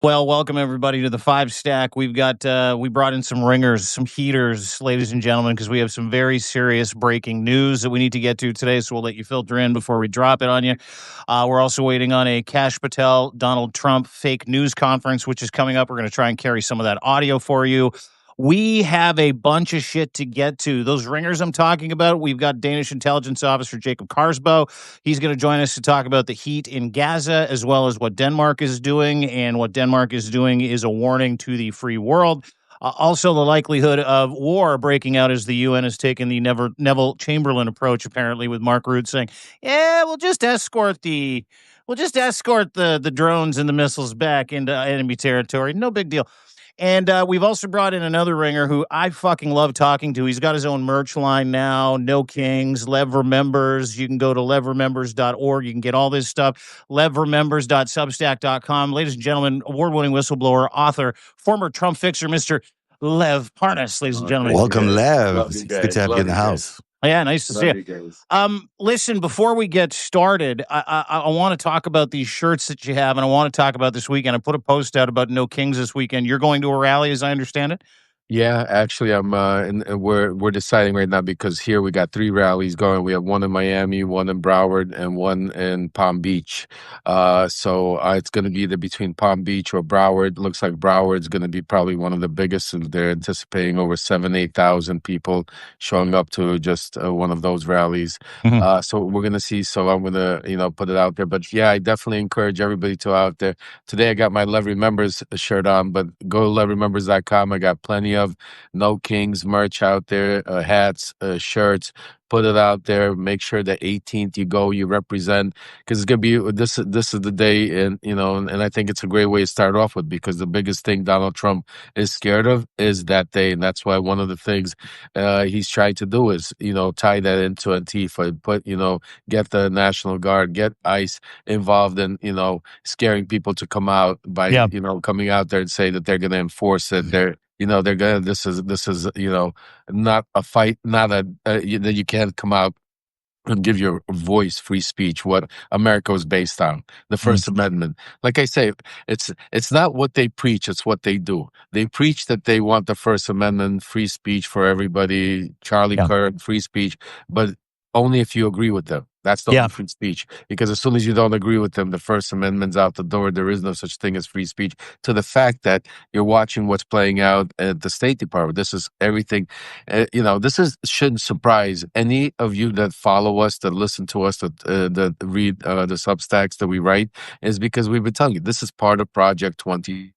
Well, welcome everybody to the FiveStack. We've got we brought in some ringers, some heaters, ladies and gentlemen, because we have some very serious breaking news that we need to get to today. So we'll let you filter in before we drop it on you. We're also waiting on a Kash Patel Donald Trump fake news conference, which is coming up. We're going to try and carry some of that audio for you. We have a bunch of shit to get to. Those ringers I'm talking about, we've got Danish intelligence officer Jacob Karsbo. He's going to join us to talk about the heat in Gaza, as well as what Denmark is doing. And what Denmark is doing is a warning to the free world. Also, the likelihood of war breaking out as the UN has taken the Neville Chamberlain approach, apparently, with Mark Rutte saying, "Yeah, we'll just escort the drones and the missiles back into enemy territory. No big deal." And we've also brought in another ringer who I fucking love talking to. He's got his own merch line now, No Kings, Lev Remembers. You can go to levremembers.org. You can get all this stuff. levremembers.substack.com. Ladies and gentlemen, award-winning whistleblower, author, former Trump fixer, Mr. Lev Parnas, ladies and gentlemen. Welcome, Lev. It's good to have you in the house. Yeah, nice to see you. Listen, before we get started, I want to talk about these shirts that you have, and I want to talk about this weekend. I put a post out about No Kings this weekend. You're going to a rally, as I understand it? Yeah, actually, we're deciding right now because here we got 3 rallies going. We have one in Miami, one in Broward, and one in Palm Beach. So it's going to be either between Palm Beach or Broward. Looks like Broward's going to be probably one of the biggest. And they're anticipating over 8,000 people showing up to just one of those rallies. Mhm. So we're going to see. So I'm going to put it out there. But yeah, I definitely encourage everybody to out there. Today I got my Lev Remembers shirt on, but go to levremembers.com. I got plenty of No Kings merch out there, hats, shirts. Put it out there. Make sure the 18th you go, you represent, because it's gonna be this is the day, and and I think it's a great way to start off with, because the biggest thing Donald Trump is scared of is that day, and that's why one of the things he's trying to do is tie that into Antifa, get the National Guard, get ICE involved in scaring people to come out by coming out there and say that they're going to enforce it. They're gonna. This is not a fight, not that you can't come out and give your voice free speech. What America was based on, the First Amendment. Like I say, it's not what they preach; it's what they do. They preach that they want the First Amendment, free speech for everybody, Charlie Kirk, free speech, but only if you agree with them. That's the only free speech. Because as soon as you don't agree with them, the First Amendment's out the door. There is no such thing as free speech. To the fact that you're watching what's playing out at the State Department, this is everything. Shouldn't surprise any of you that follow us, that listen to us, that read the Substacks that we write, is because we've been telling you this is part of Project 25.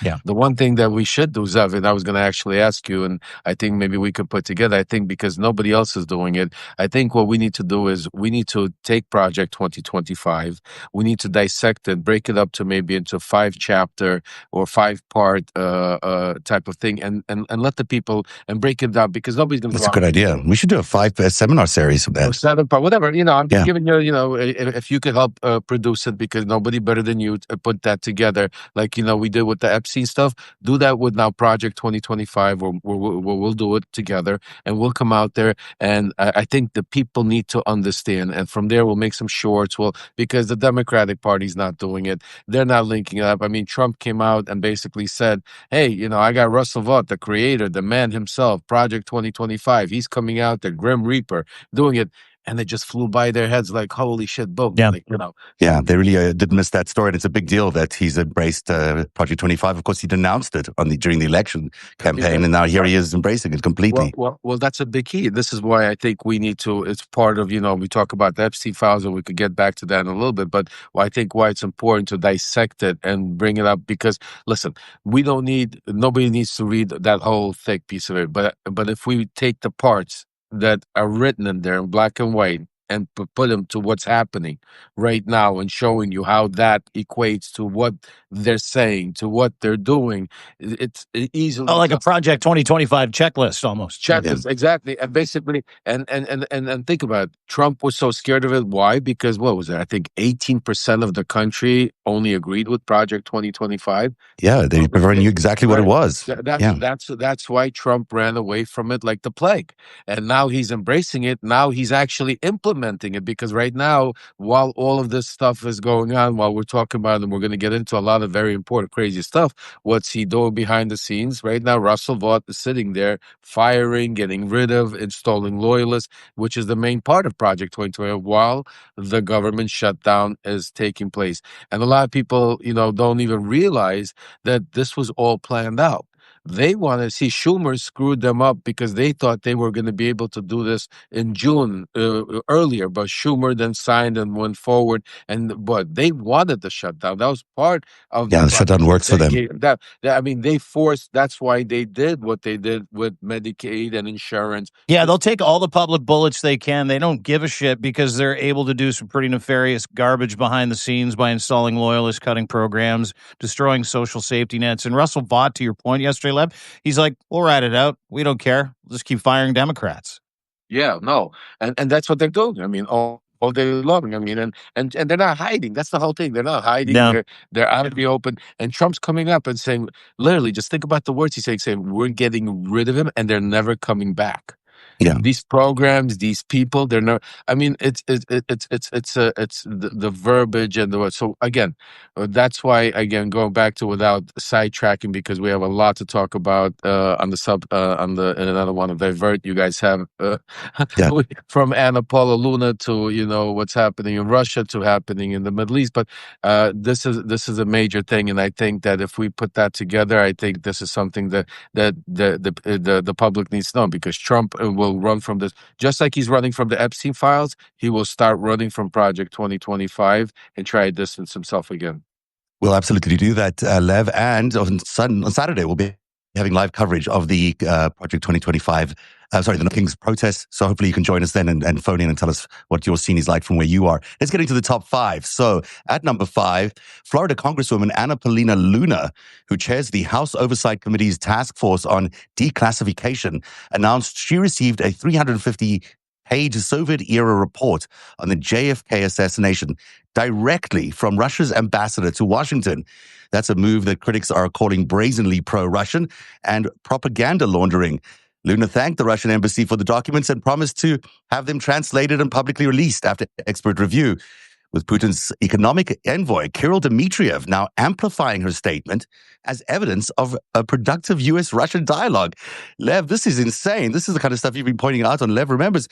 Yeah. The one thing that we should do, Zev, and I was going to actually ask you, and I think maybe we could put together, I think because nobody else is doing it, I think what we need to do is we need to take Project 2025. We need to dissect it, break it up to maybe into 5-chapter or 5-part type of thing, and let the people and break it down, because nobody's going to. That's a good idea. We should do a 5 seminar series of that. 7-part, whatever. I'm just giving you. If you could help produce it, because nobody better than you put that together. Like we did with the Epstein stuff. Do that with now Project 2025, where we'll do it together, and we'll come out there. And I think the people need to understand. And from there, we'll make some shorts. Because the Democratic Party's not doing it. They're not linking up. I mean, Trump came out and basically said, hey, I got Russell Vought, the creator, the man himself, Project 2025. He's coming out, the Grim Reaper, doing it. And they just flew by their heads like, holy shit, boom. Yeah. Yeah, they really did miss that story. And it's a big deal that he's embraced Project 25. Of course, he denounced it during the election campaign, and now here he is embracing it completely. Well, that's a big key. This is why I think we need to, it's part of, we talk about the Epstein files, and we could get back to that in a little bit, but I think why it's important to dissect it and bring it up, because, listen, nobody needs to read that whole thick piece of it, but if we take the parts that are written in there in black and white and put them to what's happening right now, and showing you how that equates to what they're saying, to what they're doing, it's easily like a Project 2025 checklist almost. Checklist, exactly. And basically, and think about it. Trump was so scared of it. Why? Because what was it? I think 18% of the country only agreed with Project 2025. Yeah, they never knew exactly what it was. That's why Trump ran away from it like the plague. And now he's embracing it. Now he's actually implementing implementing it, because right now, while all of this stuff is going on, while we're talking about it, and we're going to get into a lot of very important, crazy stuff, what's he doing behind the scenes? Right now, Russell Vought is sitting there firing, getting rid of, installing loyalists, which is the main part of Project 2020, while the government shutdown is taking place. And a lot of people, don't even realize that this was all planned out. They want to see Schumer screwed them up because they thought they were going to be able to do this in June earlier, but Schumer then signed and went forward. But they wanted the shutdown. That was part of Yeah, the the shutdown works for them. they forced. That's why they did what they did with Medicaid and insurance. Yeah, they'll take all the public bullets they can. They don't give a shit because they're able to do some pretty nefarious garbage behind the scenes by installing loyalist cutting programs, destroying social safety nets. And Russell Vought, to your point yesterday, Lev, he's like, we'll ride it out. We don't care. We'll just keep firing Democrats. Yeah, no, and that's what they're doing. I mean, all day long. I mean, and they're not hiding. That's the whole thing. They're not hiding. No. They're out in the open. And Trump's coming up and saying, literally, just think about the words he's saying, we're getting rid of him, and they're never coming back. Yeah. These programs, these people, they're not. I mean, it's the verbiage and the. So again, that's why, again, going back to, without sidetracking, because we have a lot to talk about on the in another one of Divert. You guys have from Anna Paula Luna to what's happening in Russia to happening in the Middle East. But this is a major thing, and I think that if we put that together, I think this is something that the public needs to know, because Trump will run from this, just like he's running from the Epstein files. He will start running from Project 2025 and try to distance himself again. We'll absolutely do that, Lev. And on Saturday, we'll be having live coverage of the Project 2025, the King's protest. So hopefully you can join us then and phone in and tell us what your scene is like from where you are. Let's get into the top 5. So at number 5, Florida Congresswoman Anna Paulina Luna, who chairs the House Oversight Committee's task force on declassification, announced she received a 350-page Soviet-era report on the JFK assassination directly from Russia's ambassador to Washington. That's a move that critics are calling brazenly pro-Russian and propaganda laundering. Luna thanked the Russian embassy for the documents and promised to have them translated and publicly released after expert review. With Putin's economic envoy, Kirill Dmitriev, now amplifying her statement as evidence of a productive U.S.-Russian dialogue. Lev, this is insane. This is the kind of stuff you've been pointing out on Lev Remembers.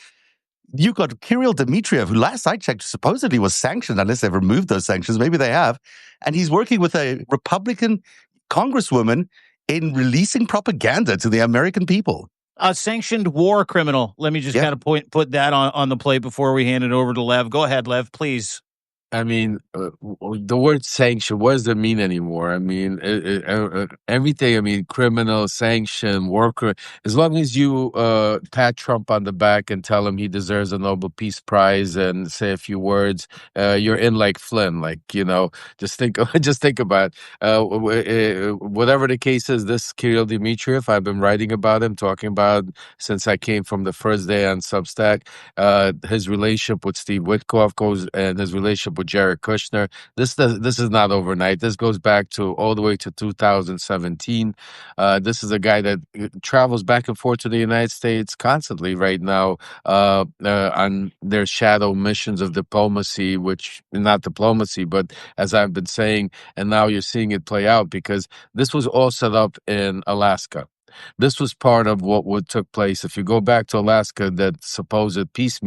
You got Kirill Dmitriev, who last I checked supposedly was sanctioned, unless they've removed those sanctions. Maybe they have. And he's working with a Republican congresswoman in releasing propaganda to the American people. A sanctioned war criminal. Let me just kind of put that on the plate before we hand it over to Lev. Go ahead, Lev, please. I mean, the word sanction, what does it mean anymore? I mean, everything, I mean, criminal, sanction, worker, as long as you pat Trump on the back and tell him he deserves a Nobel Peace Prize and say a few words, you're in like Flynn, just think about it. Whatever the case is, this Kirill Dmitriev, I've been writing about him, talking about since I came from the first day on Substack. His relationship with Steve Witkoff and his relationship with Jared Kushner. This is not overnight. This goes back to all the way to 2017. This is a guy that travels back and forth to the United States constantly right now on their shadow missions of diplomacy, which not diplomacy, but as I've been saying, and now you're seeing it play out, because this was all set up in Alaska. This was part of what took place. If you go back to Alaska, that supposed peace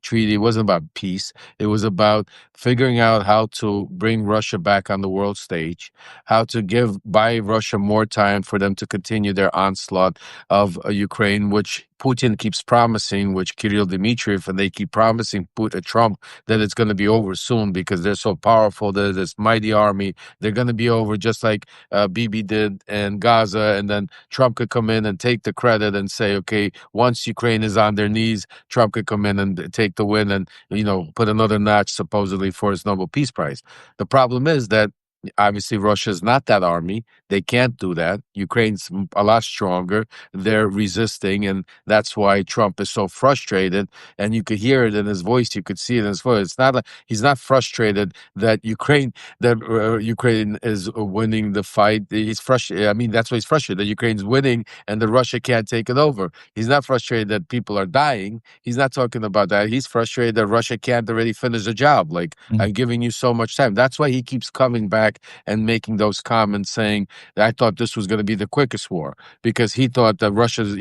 treaty wasn't about peace. It was about figuring out how to bring Russia back on the world stage, how to buy Russia more time for them to continue their onslaught of Ukraine, which Putin keeps promising, which Kirill Dmitriev, and they keep promising Trump that it's going to be over soon because they're so powerful. They're this mighty army. They're going to be over just like Bibi did in Gaza, and then Trump could come in and take the credit and say, okay, once Ukraine is on their knees, Trump could come in and take the win and, put another notch supposedly for his Nobel Peace Prize. The problem is that Obviously, Russia's not that army. They can't do that. Ukraine's a lot stronger. They're resisting, and that's why Trump is so frustrated. And you could hear it in his voice. You could see it in his voice. It's not like he's not frustrated that Ukraine is winning the fight. He's frustrated. I mean, that's why he's frustrated that Ukraine's winning and that Russia can't take it over. He's not frustrated that people are dying. He's not talking about that. He's frustrated that Russia can't already finish the job. Like, I'm giving you so much time. That's why he keeps coming back and making those comments saying, I thought this was going to be the quickest war, because he thought that Russia's,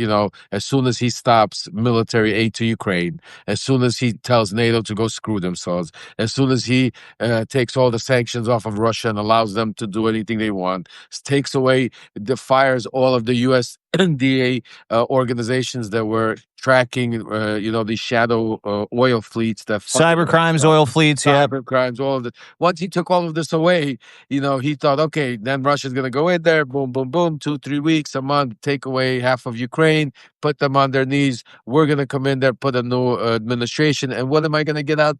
as soon as he stops military aid to Ukraine, as soon as he tells NATO to go screw themselves, as soon as he takes all the sanctions off of Russia and allows them to do anything they want, takes away, fires all of the U.S. NDA organizations that were tracking, these shadow oil fleets that Cyber crimes, oil fleets, cyber crimes, all of it. Once he took all of this away, he thought, okay, then Russia's going to go in there, boom, boom, boom, 2-3 weeks, a month, take away half of Ukraine, put them on their knees. We're going to come in there, put a new administration, and what am I going to get out?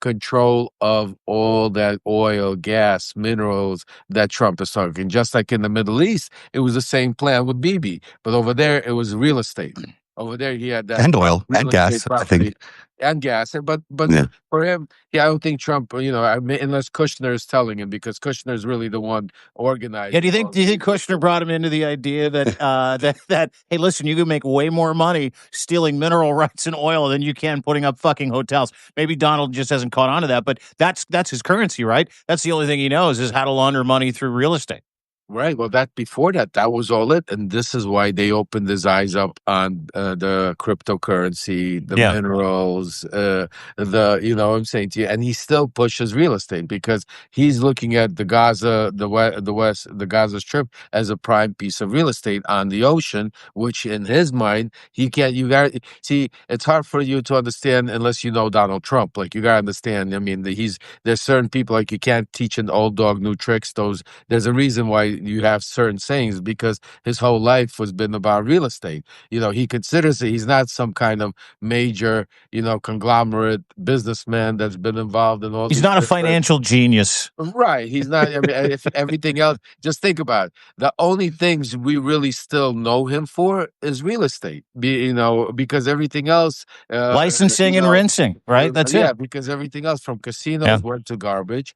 Control of all that oil, gas, minerals that Trump is talking. Just like in the Middle East, it was the same plan with Bibi, but over there it was real estate. Over there he had that and oil and gas, I think, and gas. But yeah. for him, I don't think Trump. Unless Kushner is telling him, because Kushner is really the one organizing. Yeah, do you think Kushner brought him into the idea that that hey, listen, you can make way more money stealing mineral rights and oil than you can putting up fucking hotels? Maybe Donald just hasn't caught on to that, but that's his currency, right? That's the only thing he knows is how to launder money through real estate. Right. Well, before that was all it, and this is why they opened his eyes up on the cryptocurrency, the minerals, I'm saying to you, and he still pushes real estate because he's looking at the Gaza, the Gaza Strip as a prime piece of real estate on the ocean, which in his mind he can't. You got see, it's hard for you to understand unless you know Donald Trump. Like, you got to understand. I mean, there's certain people, like, you can't teach an old dog new tricks. There's a reason why you have certain sayings, because his whole life was been about real estate. He considers it, he's not some kind of major, conglomerate businessman that's been involved in all. He's not a financial genius. Right. He's not. I mean, if everything else, just think about it. The only things we really still know him for is real estate. Because everything else, licensing and rinsing, right? That's it. Yeah, because everything else from casinos went to garbage.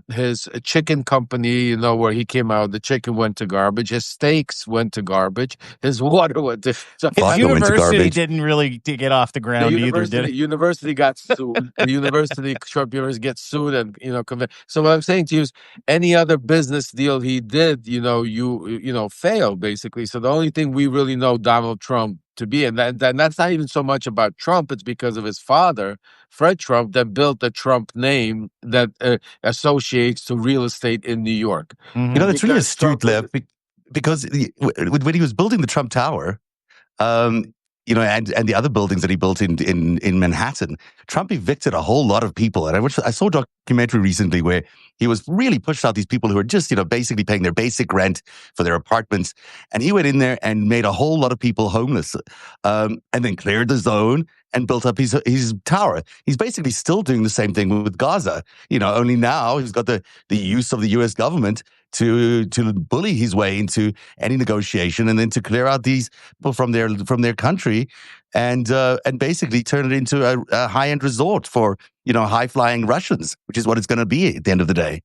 His chicken company, where he came out, the chicken went to garbage. His steaks went to garbage. His water went to. So his university didn't really get off the ground either, did it? University got sued. The university, Trump University, gets sued, and So what I'm saying to you is, any other business deal he did, failed basically. So the only thing we really know Donald Trump to be, and that's not even so much about Trump. It's because of his father, Fred Trump, that built the Trump name that associates to real estate in New York. Mm-hmm. That's really astute, Lev, because when he was building the Trump Tower, and the other buildings that he built in Manhattan, Trump evicted a whole lot of people. And I saw a documentary recently where he was really pushed out these people who were just, basically paying their basic rent for their apartments. And he went in there and made a whole lot of people homeless, and then cleared the zone and built up his tower. He's basically still doing the same thing with Gaza. Only now he's got the use of the U.S. government to bully his way into any negotiation, and then to clear out these people from their country, and basically turn it into a high-end resort for high-flying Russians, which is what it's going to be at the end of the day.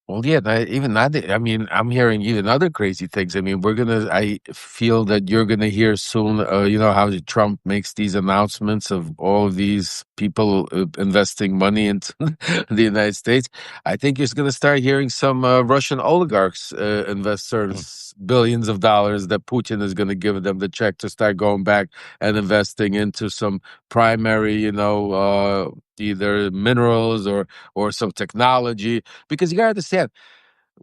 Well, yeah, I mean, I'm hearing even other crazy things. I mean, I feel that you're going to hear soon, how Trump makes these announcements of all of these people investing money into the United States. I think you're going to start hearing some Russian oligarchs investors billions of dollars that Putin is going to give them the check to start going back and investing into some primary, either minerals or some technology. Because you got to understand,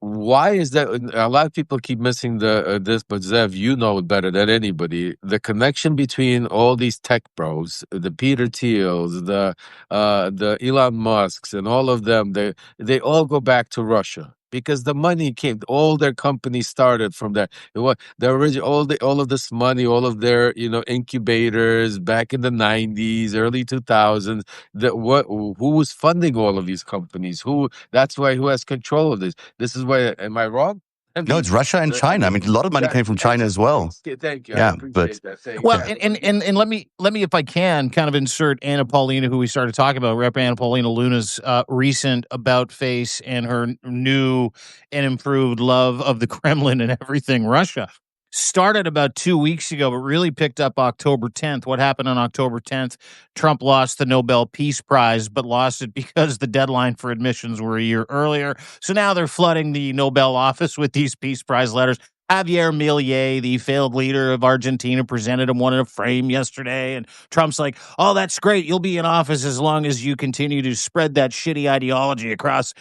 why is that? A lot of people keep missing this, but Zev, you know it better than anybody. The connection between all these tech bros, the Peter Thiels, the Elon Musks, and all of them, they all go back to Russia. because the money came. All their companies started from there. It was the original, all of this money, all of their incubators back in the 90s, early 2000s. Who was funding all of these companies? That's why who has control of this? This is why. Am I wrong? No, it's Russia and China. I mean, a lot of money came from China as well. Thank you. I Yeah, appreciate but that. Thank Well, you. and let me, if I can, kind of insert Anna Paulina, who we started talking about, Rep. Anna Paulina Luna's recent about face and her new and improved love of the Kremlin and everything Russia. Started about 2 weeks ago, but really picked up October 10th. What happened on October 10th? Trump lost the Nobel Peace Prize, but lost it because the deadline for admissions were a year earlier. So now they're flooding the Nobel office with these Peace Prize letters. Javier Milei, the failed leader of Argentina, presented him one in a frame yesterday. And Trump's like, oh, that's great. You'll be in office as long as you continue to spread that shitty ideology across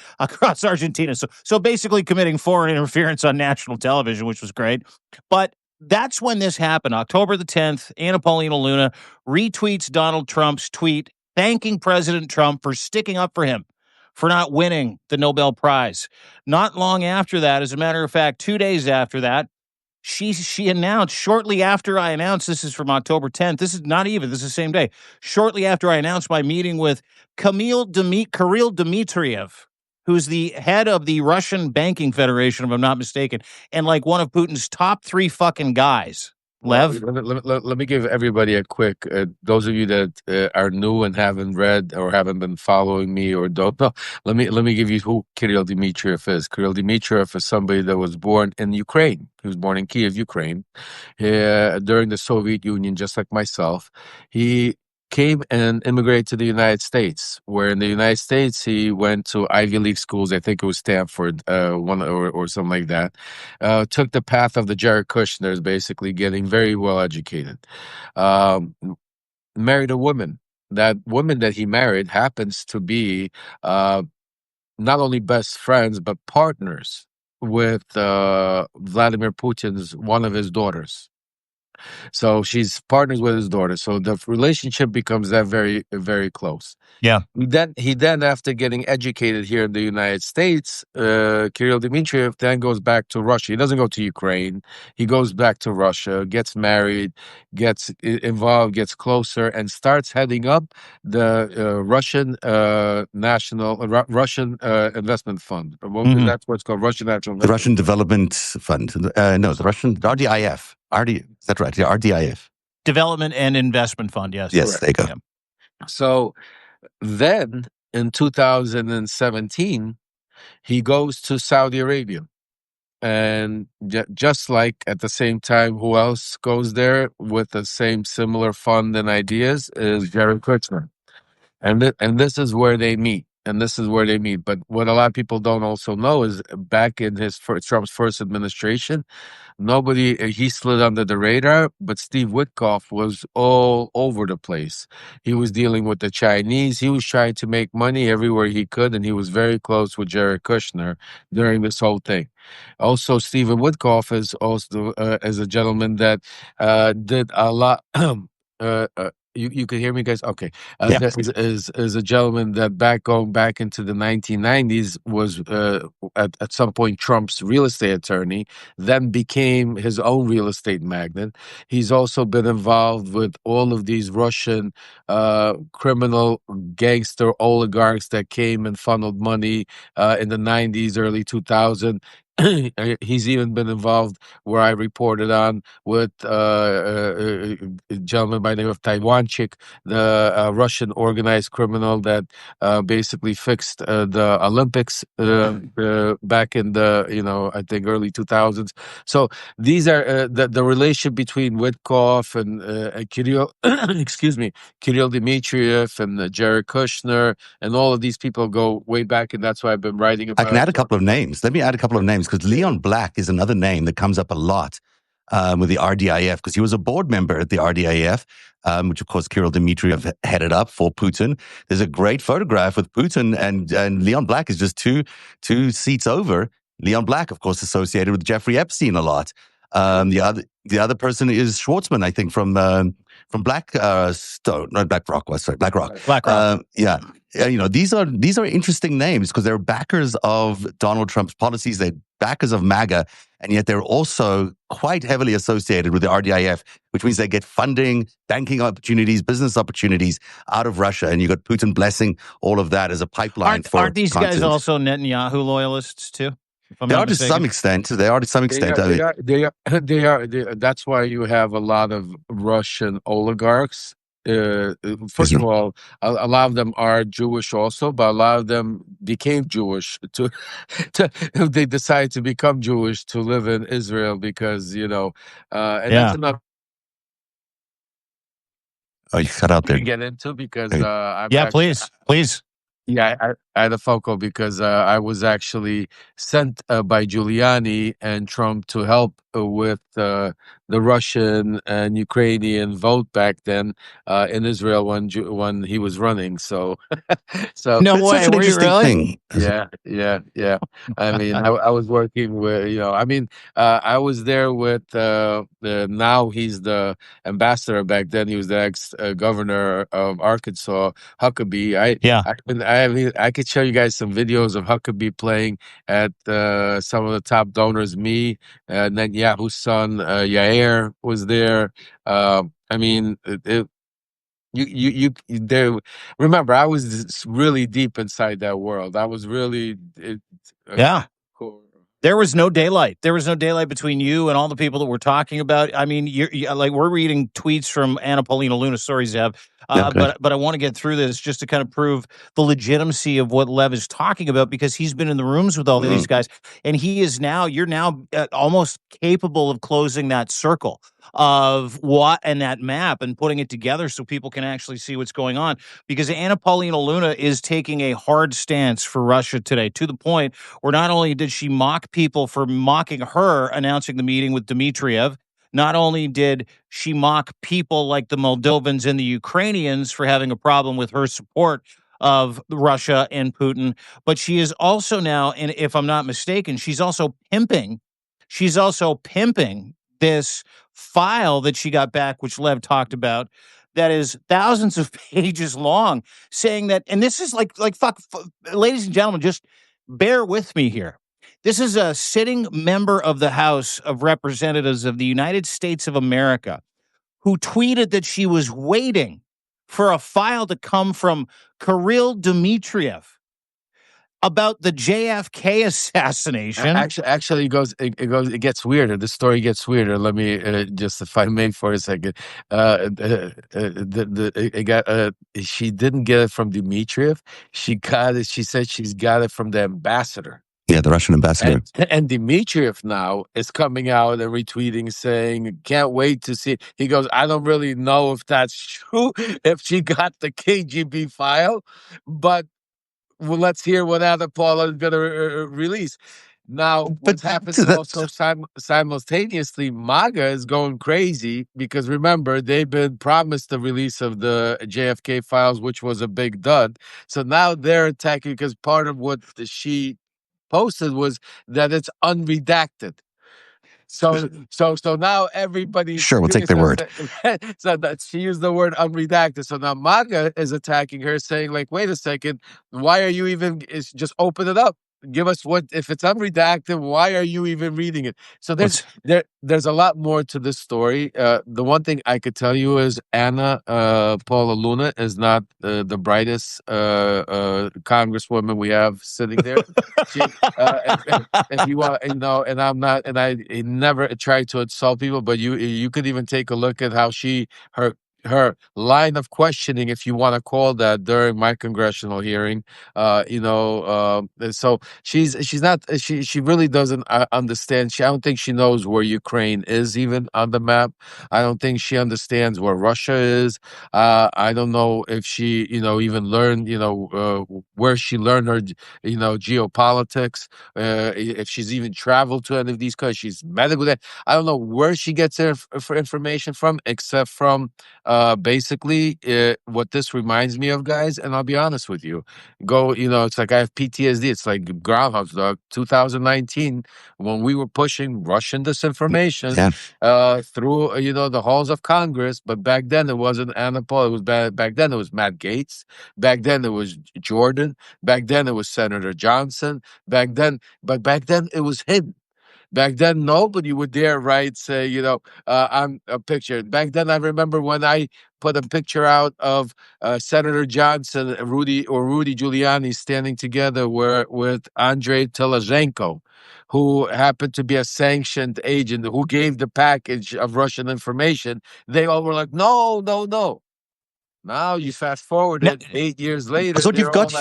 Argentina. So basically committing foreign interference on national television, which was great. But that's when this happened. October the 10th, Anna Paulina Luna retweets Donald Trump's tweet thanking President Trump for sticking up for him, for not winning the Nobel Prize. Not long after that, as a matter of fact, 2 days after that, she announced, shortly after I announced, this is from October 10th, this is the same day, shortly after I announced my meeting with Kirill Dmitriev, who's the head of the Russian Banking Federation, if I'm not mistaken, and like one of Putin's top 3 fucking guys. Lev? Let me give everybody a quick, those of you that are new and haven't read or haven't been following me or don't know, let me give you who Kirill Dmitriev is. Kirill Dmitriev is somebody that was born in Ukraine. He was born in Kiev, Ukraine, during the Soviet Union, just like myself. He came and immigrated to the United States, where in the United States he went to Ivy League schools. I think it was Stanford, one or something like that. Took the path of the Jared Kushner's, basically getting very well educated. Married a woman. That woman that he married happens to be not only best friends but partners with Vladimir Putin's one of his daughters. So she's partners with his daughter. So the relationship becomes that very, very close. Yeah. He then, after getting educated here in the United States, Kirill Dmitriev then goes back to Russia. He doesn't go to Ukraine. He goes back to Russia, gets married, gets involved, gets closer, and starts heading up the Russian Russian Investment Fund. That's what's called, Russian National The Investment Russian Development Fund. No, the Russian RDIF. Is that right? Yeah, RDIF. Development and Investment Fund, yes. Yes, there you go. Yeah. So then in 2017, he goes to Saudi Arabia. And just like at the same time, who else goes there with the same similar fund and ideas is Jared Kushner. And this is where they meet. But what a lot of people don't also know is back in Trump's first administration, he slid under the radar, but Steve Witkoff was all over the place. He was dealing with the Chinese. He was trying to make money everywhere he could, and he was very close with Jared Kushner during this whole thing. Also, Stephen Witkoff is also as a gentleman that did a lot. You can hear me, guys? Okay. Is a gentleman that going back into the 1990s was at some point Trump's real estate attorney, then became his own real estate magnate. He's also been involved with all of these Russian criminal gangster oligarchs that came and funneled money in the 90s, early 2000s. He's even been involved, where I reported on, with a gentleman by the name of Taiwanchik, the Russian organized criminal that basically fixed the Olympics back in the I think early 2000s. So these are the relationship between Witkoff and Kirill, Kirill Dmitriev and Jared Kushner, and all of these people go way back, and that's why I've been writing about. I can add a couple of names. Let me add a couple of names, because Leon Black is another name that comes up a lot with the RDIF, because he was a board member at the RDIF, which of course Kirill Dmitriev headed up for Putin. There's a great photograph with Putin, and Leon Black is just two seats over. Leon Black, of course, associated with Jeffrey Epstein a lot. The other person is Schwartzman, I think, from BlackRock. BlackRock. Yeah. these are interesting names because they're backers of Donald Trump's policies. They're backers of MAGA, and yet they're also quite heavily associated with the RDIF, which means they get funding, banking opportunities, business opportunities out of Russia. And you got Putin blessing all of that as a pipeline for aren't these continent. guys also Netanyahu loyalists too? If I'm They not are to mistaken? some extent. They are to some extent. They are. That's why you have a lot of Russian oligarchs. First of all, a lot of them are Jewish also, but a lot of them became Jewish they decided to become Jewish to live in Israel because that's enough. Oh, you cut out there. To get into because please. Yeah, I had a phone call because I was actually sent by Giuliani and Trump to help with the Russian and Ukrainian vote back then in Israel when he was running. So, No it's way. such an interesting thing. Yeah. I mean, I was working with I was there with now he's the ambassador. Back then he was the ex governor of Arkansas, Huckabee. I could show you guys some videos of Huckabee playing at some of the top donors. Me, Netanyahu's son, Yair was there. I mean, you there. Remember, I was really deep inside that world. I was really cool. There was no daylight. There was no daylight between you and all the people that we're talking about. I mean, we're reading tweets from Anna Paulina Luna. Sorry, Zev. But I want to get through this just to kind of prove the legitimacy of what Lev is talking about because he's been in the rooms with all these guys, and you're now almost capable of closing that circle of what and that map and putting it together so people can actually see what's going on. Because Anna Paulina Luna is taking a hard stance for Russia today, to the point where not only did she mock people for mocking her announcing the meeting with Dmitriev, not only did she mock people like the Moldovans and the Ukrainians for having a problem with her support of Russia and Putin, but she is also now, and if I'm not mistaken, she's also pimping this file that she got back, which Lev talked about, that is thousands of pages long, saying that, and this is like ladies and gentlemen, just bear with me here. This is a sitting member of the House of Representatives of the United States of America who tweeted that she was waiting for a file to come from Kirill Dmitriev about the JFK assassination. Actually, it gets weirder. The story gets weirder. Let me just, if I may, for a second. She didn't get it from Dmitriev. She got it. She said she's got it from the ambassador. Yeah, the Russian ambassador. And Dmitriev now is coming out and retweeting saying, can't wait to see. He goes, I don't really know if that's true, if she got the KGB file, but well, let's hear what Anna Paula is going to release. Now, what happens also simultaneously, MAGA is going crazy because remember, they've been promised the release of the JFK files, which was a big dud. So now they're attacking because part of what she posted was that it's unredacted. So now everybody. Sure, we'll take their word. So that she used the word unredacted. So now MAGA is attacking her, saying like, "Wait a second, why are you even? Just open it up. Give us what if it's unredacted? Why are you even reading it?" So there's a lot more to this story. The one thing I could tell you is Anna Paula Luna is not the brightest congresswoman we have sitting there. She, if you want, and I'm not, and I never try to insult people, but you could even take a look at how her line of questioning, if you want to call that, during my congressional hearing, so she's not, she really doesn't understand. I don't think she knows where Ukraine is even on the map. I don't think she understands where Russia is. I don't know if she, even learned, where she learned her, geopolitics. If she's even traveled to any of these countries, she's medical. I don't know where she gets her information from, except from basically, what this reminds me of, guys, and I'll be honest with you, it's like I have PTSD. It's like Groundhog's Dog 2019 when we were pushing Russian disinformation through, the halls of Congress. But back then it wasn't Anna Paul. It was back then it was Matt Gaetz. Back then it was Jordan. Back then it was Senator Johnson. Back then it was hidden. Back then, nobody would dare write, say, I'm a picture. Back then, I remember when I put a picture out of Senator Johnson, Rudy Giuliani standing together with Andrei Telezhenko, who happened to be a sanctioned agent who gave the package of Russian information. They all were like, no, no, no. Now you fast forward it 8 years later. So you've got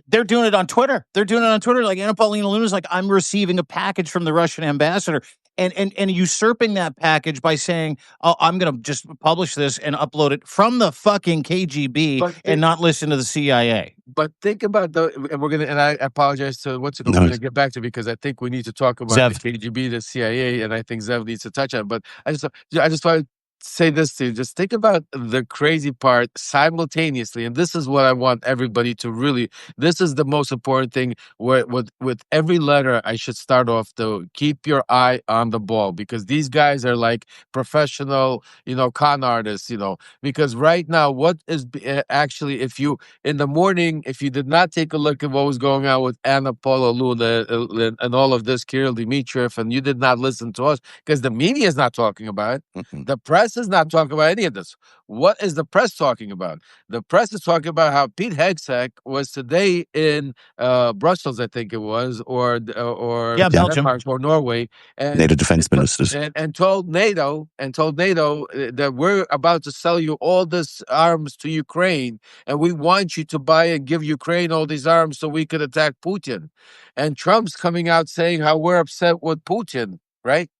they're doing it on Twitter. They're doing it on Twitter. Like Anna Paulina Luna's like, I'm receiving a package from the Russian ambassador and usurping that package by saying, oh, I'm going to just publish this and upload it from the fucking KGB and not listen to the CIA. But think about and I apologize to we're going to get back to, because I think we need to talk about the KGB, the CIA, and I think Zev needs to touch on it. But I just want to say this to you. Just think about the crazy part simultaneously, and this is what I want everybody to really. This is the most important thing. With every letter, I should start off to keep your eye on the ball, because these guys are like professional, con artists. Because right now, what is actually, if you in the morning, if you did not take a look at what was going on with Anna Paula Luna and all of this, Kirill Dmitriev, and you did not listen to us because the media is not talking about it. The press is not talking about any of this. What is the press talking about? The press is talking about how Pete Hegseth was today in Brussels, I think it was, or Belgium or Norway, and NATO defense ministers, and told NATO that we're about to sell you all this arms to Ukraine, and we want you to buy and give Ukraine all these arms so we could attack Putin. And Trump's coming out saying how we're upset with Putin, right?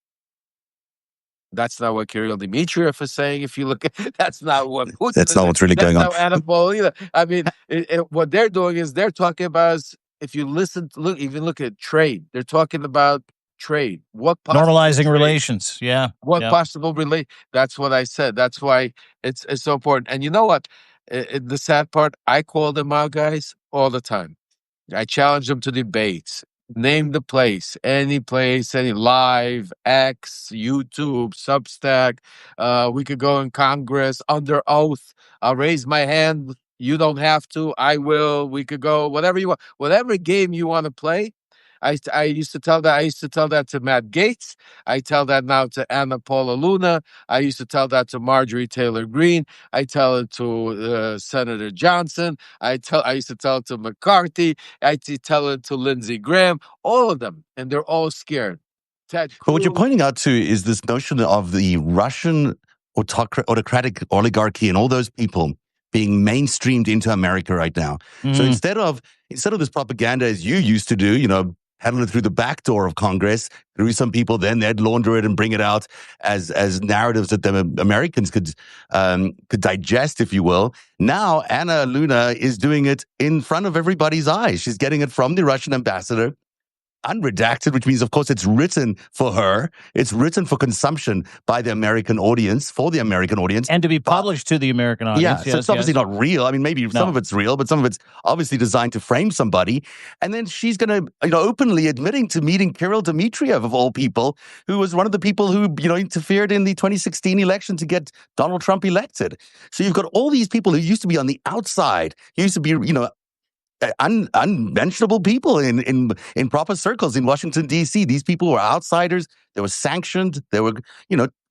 That's not what Kirill Dmitriev is saying. If you look at, that's not what Putin that's not what's really going on. Anna Paulina. I mean, what they're doing is they're talking about. If you look at trade, they're talking about trade. What normalizing relations? Yeah. What possible relate? That's what I said. That's why it's so important. And you know what? The sad part, I call them out, guys, all the time. I challenge them to debates. Name the place, any live, X, YouTube, Substack. We could go in Congress under oath. I'll raise my hand. You don't have to. I will. We could go whatever you want, whatever game you want to play. I used to tell that. I used to tell that to Matt Gaetz. I tell that now to Anna Paula Luna. I used to tell that to Marjorie Taylor Greene. I tell it to Senator Johnson. I used to tell it to McCarthy. I tell it to Lindsey Graham. All of them, and they're all scared. But what you're pointing out to is this notion of the Russian autocratic oligarchy and all those people being mainstreamed into America right now. So instead of this propaganda as you used to do, handle it through the back door of Congress, through some people, then they'd launder it and bring it out as narratives that the Americans could digest, if you will. Now, Anna Luna is doing it in front of everybody's eyes. She's getting it from the Russian ambassador, unredacted, which means, of course, it's written for her. It's written for consumption by the American audience, for the American audience. And to be published to the American audience. Yeah, so it's obviously not real. I mean, maybe some of it's real, but some of it's obviously designed to frame somebody. And then she's going to, openly admitting to meeting Kirill Dmitriev, of all people, who was one of the people who, interfered in the 2016 election to get Donald Trump elected. So you've got all these people who used to be on the outside, who used to be, unmentionable people in proper circles in Washington, D.C. These people were outsiders. They were sanctioned. They were,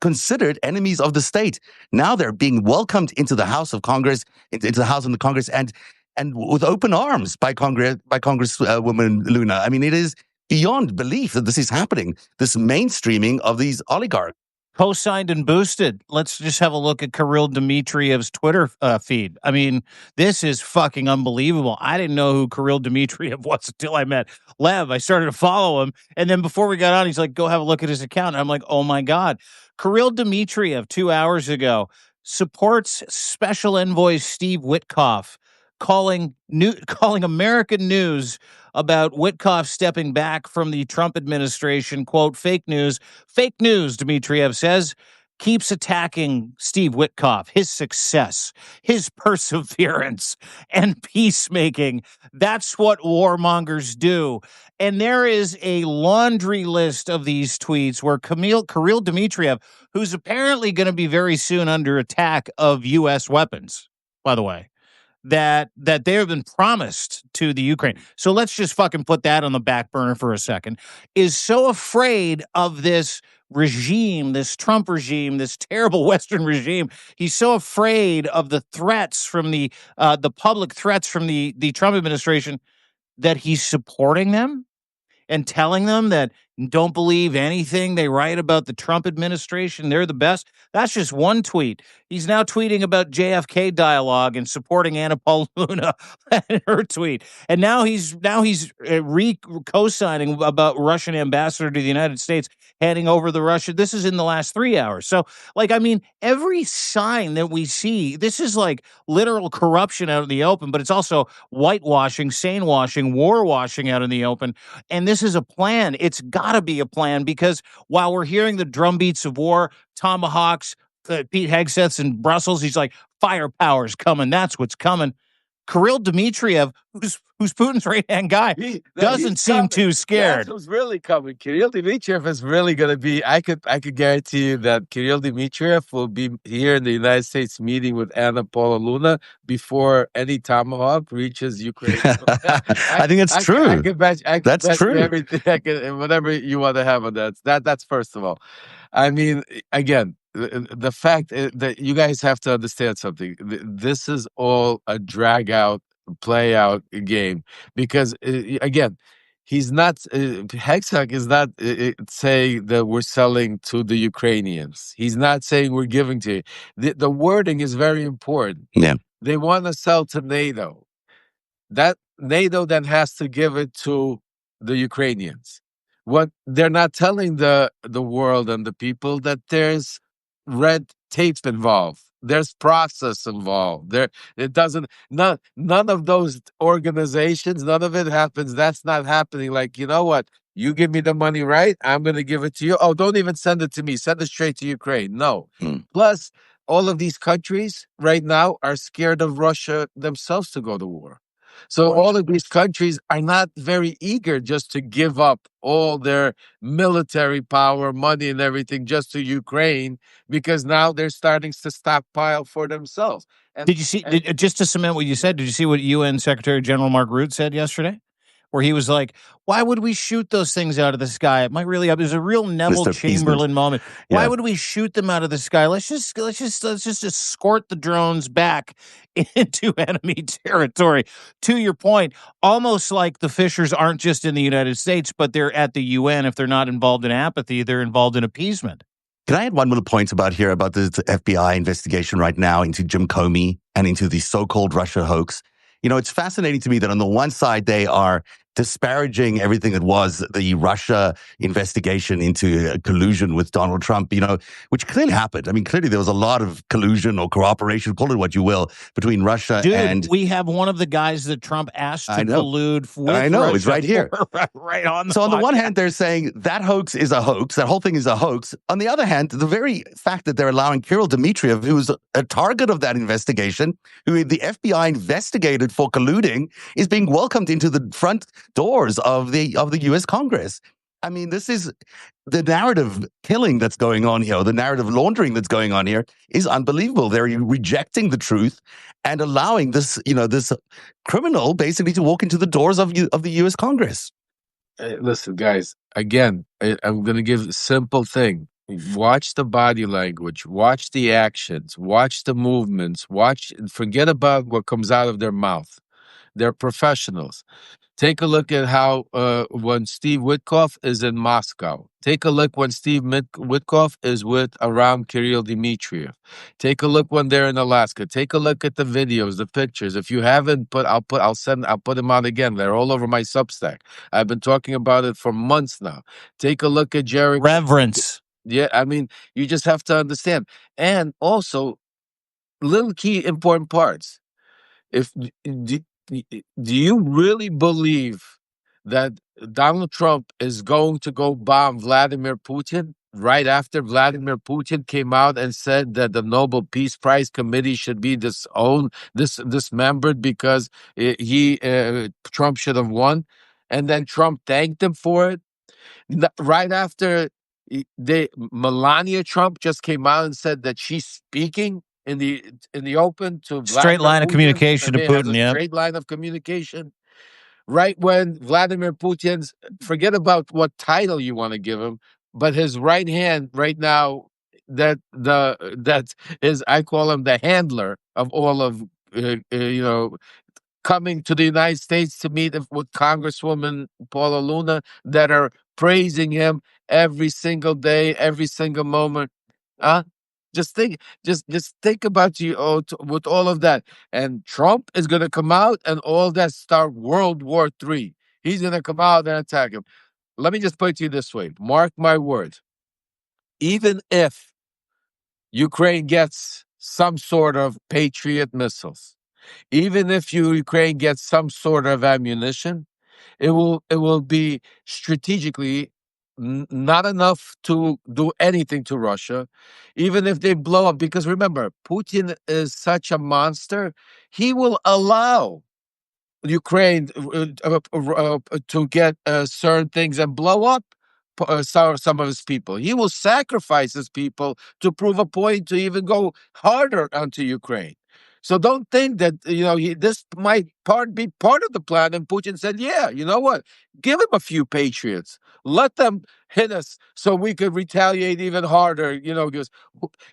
considered enemies of the state. Now they're being welcomed into the House of Congress, into the House and the Congress, and with open arms by Congresswoman Luna. I mean, it is beyond belief that this is happening. This mainstreaming of these oligarchs. Co-signed and boosted. Let's just have a look at Kirill Dmitriev's Twitter feed. I mean, this is fucking unbelievable. I didn't know who Kirill Dmitriev was until I met Lev. I started to follow him. And then before we got on, he's like, go have a look at his account. And I'm like, oh my God. Kirill Dmitriev, 2 hours ago, supports Special Envoy Steve Witkoff, calling American news about Witkoff stepping back from the Trump administration, quote, fake news, Dmitriev says. keeps attacking Steve Witkoff, his success, his perseverance, and peacemaking. That's what warmongers do. And there is a laundry list of these tweets where Kirill Dmitriev, who's apparently going to be very soon under attack of U.S. weapons, by the way, that they have been promised to the Ukraine. So let's just fucking put that on the back burner for a second. Is so afraid of this regime, this Trump regime, this terrible Western regime. He's so afraid of the threats from the public threats from the Trump administration that he's supporting them and telling them that don't believe anything they write about the Trump administration. They're the best. That's just one tweet. He's now tweeting about JFK dialogue and supporting Anna Paul Luna and her tweet. And now he's co-signing about Russian ambassador to the United States handing over the Russia. This is in the last 3 hours. So, like, I mean, every sign that we see, this is like literal corruption out in the open, but it's also whitewashing, sane washing, war washing out in the open. And this is a plan. It's got to be a plan, because while we're hearing the drumbeats of war, tomahawks, Pete Hegseth's in Brussels, he's like, firepower's coming. That's what's coming. Kirill Dmitriev, who's Putin's right-hand guy, doesn't seem too scared. That's what's really coming. Kirill Dmitriev is really going to be. I could guarantee you that Kirill Dmitriev will be here in the United States meeting with Anna Paula Luna before any tomahawk reaches Ukraine. I think it's true. I can bet. That's true. Everything, whatever you want to have on that. That's first of all. I mean, again, the fact that you guys have to understand something. This is all a drag out, play out game, because again, he's not. Hegseth is not saying that we're selling to the Ukrainians. He's not saying we're giving to you. The wording is very important. Yeah, they want to sell to NATO. That NATO then has to give it to the Ukrainians. What they're not telling the world and the people, that there's red tape involved. There's process involved. None of those organizations, none of it happens. That's not happening. Like, you know what? You give me the money, right? I'm going to give it to you. Oh, don't even send it to me. Send it straight to Ukraine. No. Plus, all of these countries right now are scared of Russia themselves to go to war. So all of these countries are not very eager just to give up all their military power, money, and everything just to Ukraine, because now they're starting to stockpile for themselves. And, did you see, just to cement what you said, did you see what UN Secretary General Mark Rutte said yesterday? Where he was like, why would we shoot those things out of the sky? It might really, there's a real Neville Chamberlain moment. Why would we shoot them out of the sky? Let's just escort the drones back into enemy territory. To your point, almost like the fishers aren't just in the United States, but they're at the UN. If they're not involved in apathy, they're involved in appeasement. Can I add one little point about the FBI investigation right now into Jim Comey and into the so-called Russia hoax? You know, it's fascinating to me that on the one side, they are disparaging everything that was the Russia investigation into collusion with Donald Trump, you know, which clearly happened. I mean, clearly there was a lot of collusion or cooperation, call it what you will, between Russia and... we have one of the guys that Trump asked to collude with Russia. It's right here. Right on the So on the one hand, they're saying that hoax is a hoax, that whole thing is a hoax. On the other hand, the very fact that they're allowing Kirill Dmitriev, who's a target of that investigation, who the FBI investigated for colluding, is being welcomed into the front doors of the U.S. Congress. I mean, this is the narrative killing that's going on here, the narrative laundering that's going on here is unbelievable. They're rejecting the truth and allowing this, this criminal basically to walk into the doors of the U.S. Congress. Listen, guys, again, I'm going to give a simple thing. Watch the body language, watch the actions, watch the movements, forget about what comes out of their mouth. They're professionals. Take a look at how when Steve Witkoff is in Moscow. Take a look when Steve Witkoff is around Kirill Dmitriev. Take a look when they're in Alaska. Take a look at the videos, the pictures. If you haven't I'll put them out again. They're all over my Substack. I've been talking about it for months now. Take a look at Jerry. Reverence. Yeah, I mean, you just have to understand. And also, little key important parts. Do you really believe that Donald Trump is going to go bomb Vladimir Putin? right after Vladimir Putin came out and said that the Nobel Peace Prize Committee should be dismembered because Trump should have won, and then Trump thanked him for it. Right after Melania Trump just came out and said that she's speaking in the open to Straight Vladimir line of Putin, communication and to they have Putin, a yeah. straight line of communication. Right when Vladimir Putin's, forget about what title you want to give him, but his right hand right now, that is, I call him the handler of all of coming to the United States to meet with Congresswoman Paula Luna, that are praising him every single day, every single moment. Huh? Just think about you with all of that. And Trump is going to come out and all that start World War III. He's going to come out and attack him. Let me just put it to you this way. Mark my words. Even if Ukraine gets some sort of Patriot missiles, even if Ukraine gets some sort of ammunition, it will be strategically not enough to do anything to Russia, even if they blow up. Because remember, Putin is such a monster; he will allow Ukraine to get certain things and blow up some of his people. He will sacrifice his people to prove a point to even go harder onto Ukraine. So don't think that this might be part of the plan. And Putin said, "Yeah, you know what? Give him a few patriots. Let them hit us so we could retaliate even harder." Because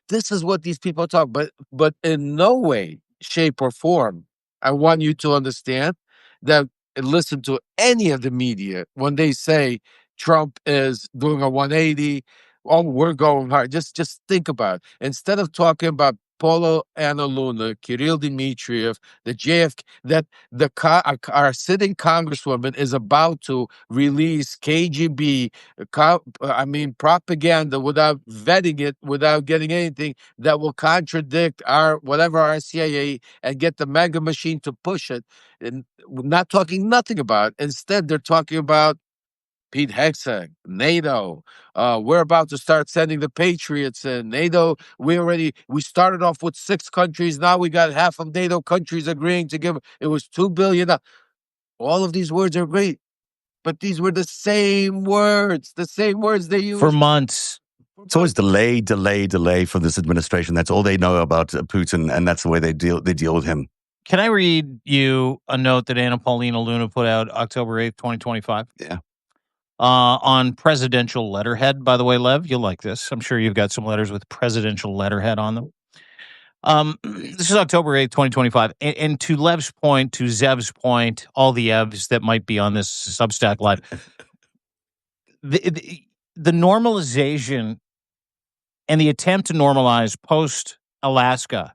this is what these people talk. But in no way, shape, or form, I want you to understand that, listen to any of the media when they say Trump is doing a 180. Oh, we're going hard. Just think about it. Instead of talking about Polo Anna Luna, Kirill Dmitriev, the JFK, that our sitting congresswoman is about to release KGB, propaganda without vetting it, without getting anything that will contradict our CIA, and get the mega machine to push it. And not talking nothing about. Instead, they're talking about Pete Hegseth, NATO. We're about to start sending the Patriots in. NATO, we started off with 6 countries. Now we got half of NATO countries agreeing to give. It was $2 billion. All of these words are great, but these were the same words they used For months. It's always delay from this administration. That's all they know about Putin, and that's the way they deal with him. Can I read you a note that Anna Paulina Luna put out October 8th, 2025? Yeah. On presidential letterhead, by the way, Lev, you'll like this. I'm sure you've got some letters with presidential letterhead on them. This is October 8th, 2025. And to Lev's point, to Zev's point, all the Evs that might be on this Substack Live, the normalization and the attempt to normalize post-Alaska,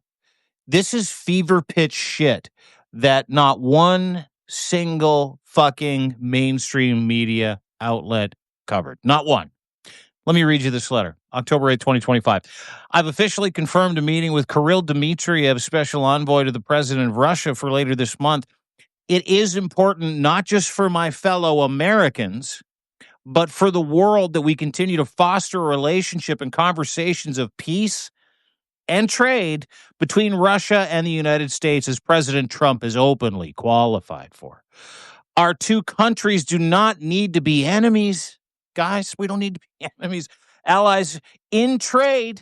this is fever pitch shit that not one single fucking mainstream media outlet covered. Not one. Let me read you this letter. October 8, 2025. I've officially confirmed a meeting with Kirill Dmitriev, special envoy to the president of Russia, for later this month. It is important not just for my fellow Americans, but for the world, that we continue to foster a relationship and conversations of peace and trade between Russia and the United States, as President Trump is openly qualified for. Our two countries do not need to be enemies. Guys, we don't need to be enemies. Allies in trade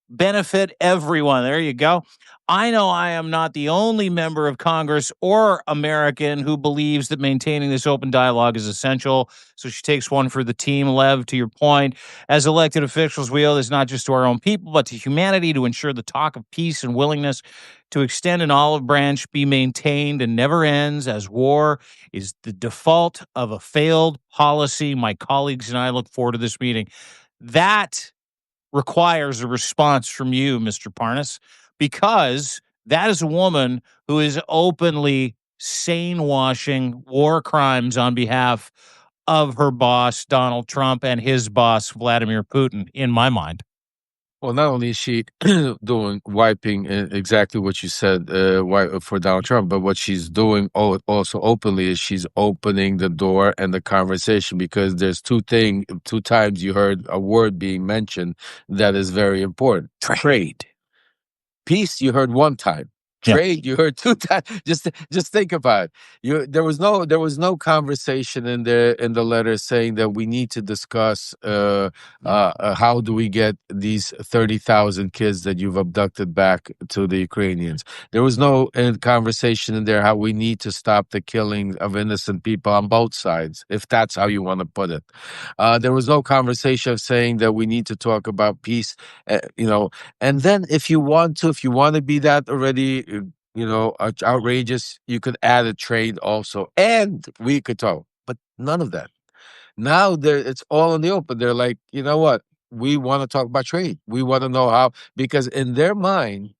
benefit everyone. There you go. I know I am not the only member of Congress or American who believes that maintaining this open dialogue is essential. So she takes one for the team. Lev, to your point, as elected officials, we owe this not just to our own people, but to humanity, to ensure the talk of peace and willingness to extend an olive branch be maintained and never ends, as war is the default of a failed policy. My colleagues and I look forward to this meeting. That requires a response from you, Mr. Parnas, because that is a woman who is openly sane-washing war crimes on behalf of her boss, Donald Trump, and his boss, Vladimir Putin, in my mind. Well, not only is she wiping exactly what you said for Donald Trump, but what she's doing also openly is she's opening the door and the conversation, because there's two times you heard a word being mentioned that is very important: trade. Peace, you heard one time. Yeah. Trade, you heard two times. Just think about it. There was no conversation in the letter saying that we need to discuss how do we get these 30,000 kids that you've abducted back to the Ukrainians. There was no conversation in there how we need to stop the killing of innocent people on both sides, if that's how you want to put it. There was no conversation of saying that we need to talk about peace. And then if you want to be that already, outrageous, you could add a trade also, and we could talk, but none of that. Now it's all in the open. They're like, you know what? We want to talk about trade. We want to know how, because in their mind,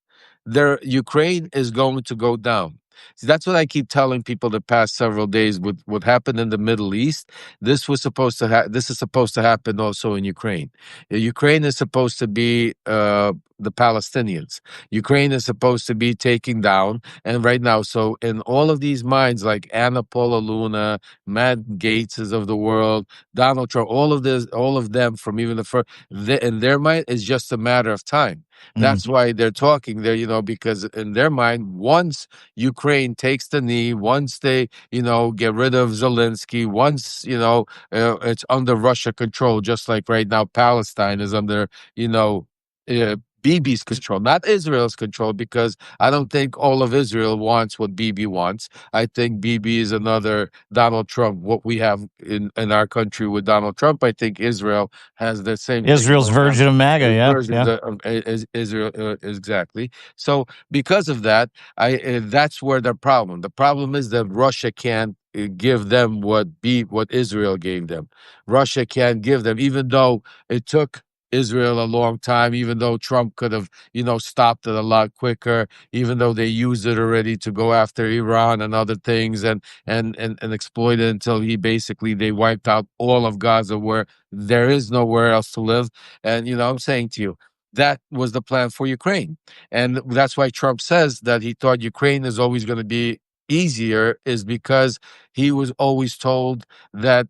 their Ukraine is going to go down. See, that's what I keep telling people the past several days with what happened in the Middle East. This is supposed to happen also in Ukraine. Ukraine is supposed to be the Palestinians. Ukraine is supposed to be taken down. And right now, so in all of these minds, like Anna Paula Luna, Matt Gateses of the world, Donald Trump, all of them from even the first, in their mind, it's just a matter of time. That's why they're talking there, because in their mind, once Ukraine takes the knee, once they, get rid of Zelensky, once, it's under Russia control, just like right now Palestine is under, Bibi's control, not Israel's control, because I don't think all of Israel wants what Bibi wants. I think Bibi is another Donald Trump. What we have in our country with Donald Trump, I think Israel has the same Israel's thing going version of MAGA, versions yeah. of Israel, exactly. So because of that, that's where the problem. The problem is that Russia can't give them what Israel gave them. Russia can't give them, even though it took Israel a long time, even though Trump could have, stopped it a lot quicker, even though they used it already to go after Iran and other things and exploit it until they wiped out all of Gaza, where there is nowhere else to live. And, I'm saying to you, that was the plan for Ukraine. And that's why Trump says that he thought Ukraine is always going to be easier, is because he was always told that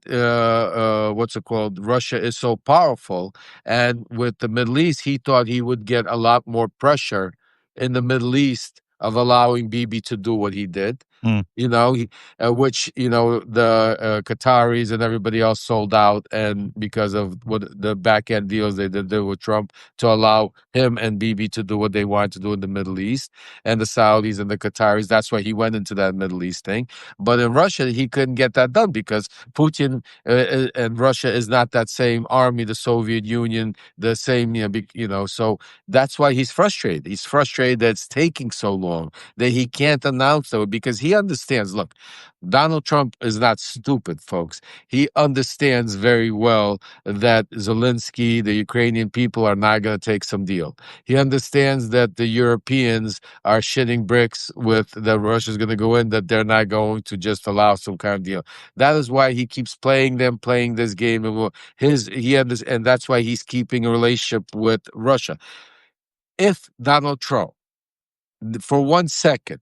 Russia is so powerful, and with the Middle East, he thought he would get a lot more pressure in the Middle East of allowing Bibi to do what he did. Which the Qataris and everybody else sold out, and because of what the back end deals they did with Trump to allow him and Bibi to do what they wanted to do in the Middle East, and the Saudis and the Qataris. That's why he went into that Middle East thing. But in Russia, he couldn't get that done because Putin and Russia is not that same army, the Soviet Union, the same, so that's why he's frustrated. He's frustrated that it's taking so long, that he can't announce it, because he understands. Look, Donald Trump is not stupid, folks. He understands very well that Zelensky, the Ukrainian people, are not going to take some deal. He understands that the Europeans are shitting bricks with that Russia's going to go in, that they're not going to just allow some kind of deal. That is why he keeps playing this game, and that's why he's keeping a relationship with Russia. If Donald Trump, for 1 second,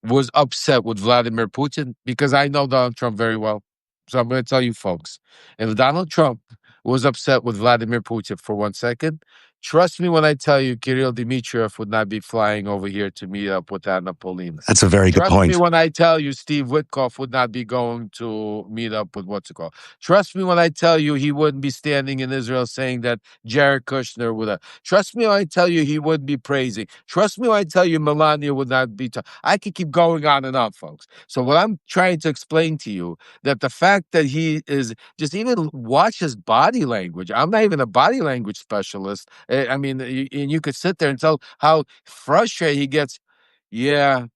was upset with Vladimir Putin, because I know Donald Trump very well. So I'm going to tell you folks, if Donald Trump was upset with Vladimir Putin for 1 second, trust me when I tell you, Kirill Dmitriev would not be flying over here to meet up with Anna Paulina. That's a very good Trust point. me when I tell you, Steve Witkoff would not be going to meet up with Trust me when I tell you he wouldn't be standing in Israel saying that Jared Kushner would have. Trust me when I tell you he wouldn't be praising. Trust me when I tell you Melania would not be. I could keep going on and on, folks. So what I'm trying to explain to you, that the fact that he is, just even watch his body language. I'm not even a body language specialist. I mean, and you could sit there and tell how frustrated he gets. Yeah,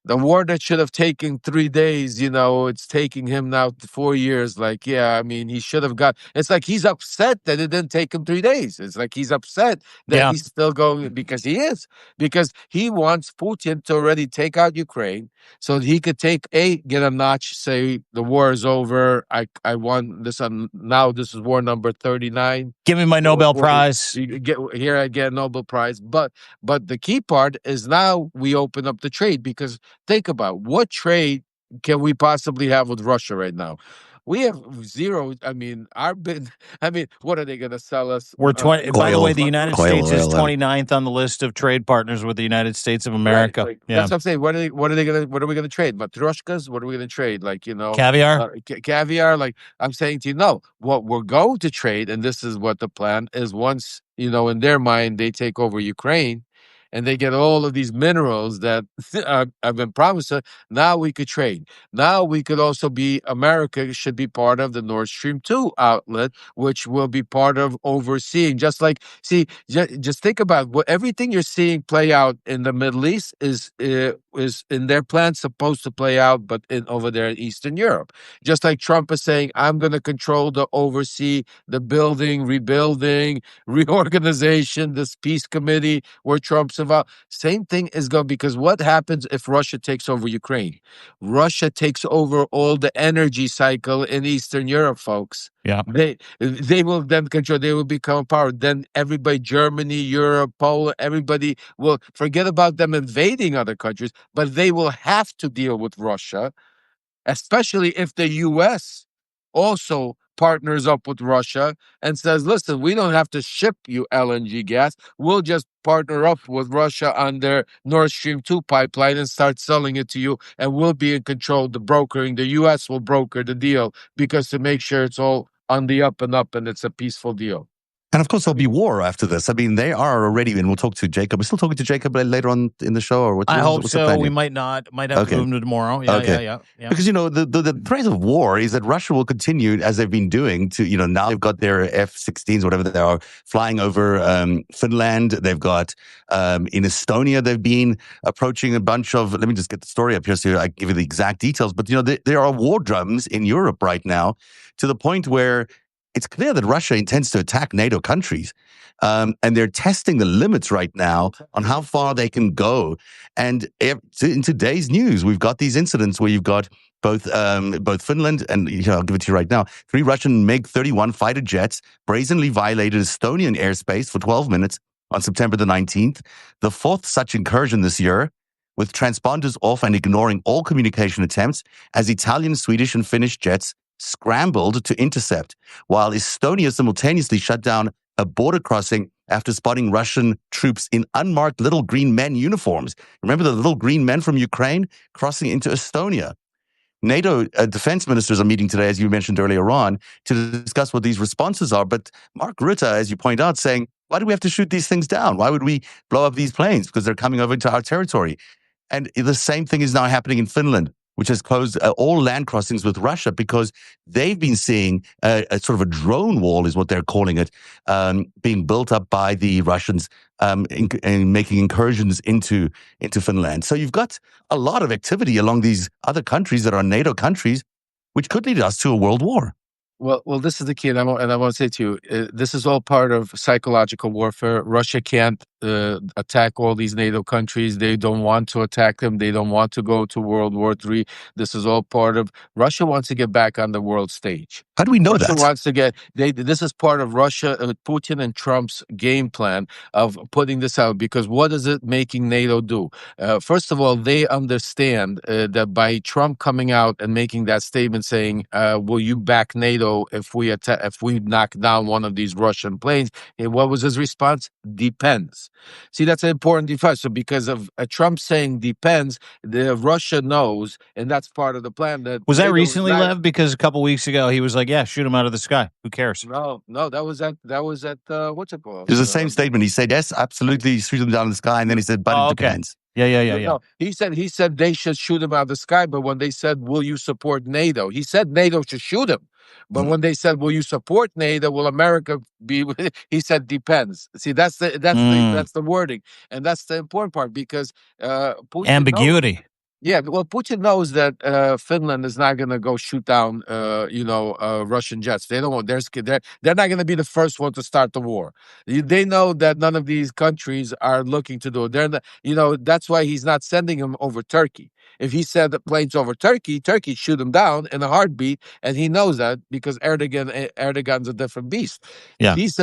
the war that should have taken 3 days, it's taking him now 4 years. Like, yeah, I mean, he should have got. It's like he's upset that it didn't take him 3 days. It's like he's upset that Yeah. he's still going because he wants Putin to already take out Ukraine so he could get a notch, say the war is over. I won this. Now this is war number 39. Give me my Nobel Prize. Here I get a Nobel Prize. But the key part is now we open up the trade, because think about what trade can we possibly have with Russia right now? We have zero. I mean, what are they going to sell us? We're 20. By the way, the United Oil, States is oil. 29th on the list of trade partners with the United States of America. Right, Yeah. that's what I'm saying. What are we gonna trade? Matryoshkas? What are we gonna trade? Like, Caviar? Caviar. Like, I'm saying to you, no. What we're going to trade, and this is what the plan is. Once, in their mind, they take over Ukraine, and they get all of these minerals that have been promised. Now we could trade. Now we could also America should be part of the Nord Stream 2 outlet, which will be part of overseeing. Just like, just think about everything you're seeing play out in the Middle East is in their plan supposed to play out, but over there in Eastern Europe. Just like Trump is saying, I'm going to control oversee the building, rebuilding, reorganization, this peace committee where Trump's involved. Same thing is going, because what happens if Russia takes over Ukraine? Russia takes over all the energy cycle in Eastern Europe, folks. Yeah. They will then control, they will become power. Then everybody, Germany, Europe, Poland, everybody will forget about them invading other countries, but they will have to deal with Russia, especially if the US also partners up with Russia and says, listen, we don't have to ship you LNG gas. We'll just partner up with Russia on their Nord Stream 2 pipeline and start selling it to you, and we'll be in control. The brokering, the US will broker the deal, because to make sure it's all on the up and it's a peaceful deal. And of course, there'll be war after this. I mean, they are already, and we'll talk to Jacob. We're still talking to Jacob later on in the show, or I hope what's the so. plan We here? might not. Might have to move to tomorrow. Yeah, Okay. yeah. Because, the threat of war is that Russia will continue, as they've been doing, to, now they've got their F-16s, whatever they are, flying over Finland. They've got, in Estonia, they've been approaching a bunch of, let me just get the story up here so I can give you the exact details. But, there are war drums in Europe right now, to the point where it's clear that Russia intends to attack NATO countries. And they're testing the limits right now on how far they can go. And in today's news, we've got these incidents where you've got both Finland and, I'll give it to you right now, 3 Russian MiG-31 fighter jets brazenly violated Estonian airspace for 12 minutes on September the 19th, the 4th such incursion this year, with transponders off and ignoring all communication attempts as Italian, Swedish, and Finnish jets scrambled to intercept, while Estonia simultaneously shut down a border crossing after spotting Russian troops in unmarked little green men uniforms. Remember the little green men from Ukraine crossing into Estonia? NATO defense ministers are meeting today, as you mentioned earlier on, to discuss what these responses are. But Mark Rutte, as you point out, saying, why do we have to shoot these things down? Why would we blow up these planes? Because they're coming over into our territory. And the same thing is now happening in Finland, which has closed all land crossings with Russia, because they've been seeing a sort of a drone wall, is what they're calling it, being built up by the Russians in making incursions into Finland. So you've got a lot of activity along these other countries that are NATO countries, which could lead us to a world war. Well, this is the key, and I want to say to you, this is all part of psychological warfare. Russia can't attack all these NATO countries. They don't want to attack them. They don't want to go to World War III. This is all part of Russia wants to get back on the world stage. How do we know Russia that? wants to get. This is part of Russia, Putin and Trump's game plan of putting this out. Because what is it making NATO do? First of all, they understand that by Trump coming out and making that statement saying, "Will you back NATO if we knock down one of these Russian planes?" And what was his response? Depends. See, that's an important difference. So because of Trump saying depends, Russia knows, and that's part of the plan. That was that recently, Lev? Because a couple weeks ago he was like, "Yeah, shoot him out of the sky. Who cares?" No, that was at what's it called? It was the same statement. He said, yes, absolutely, shoot them down in the sky. And then he said, but it depends. Yeah. No, he said they should shoot him out of the sky. But when they said, will you support NATO? He said NATO should shoot him. But when they said, will you support NATO? Will America be? He said, depends. See, that's the wording, and that's the important part, because Putin ambiguity. Yeah, well, Putin knows that Finland is not going to go shoot down, Russian jets. They don't want. They're not going to be the first one to start the war. They know that none of these countries are looking to do it. They're not, that's why he's not sending them over Turkey. If he sent the planes over Turkey, Turkey shoot them down in a heartbeat, and he knows that because Erdogan's a different beast. Yeah. He's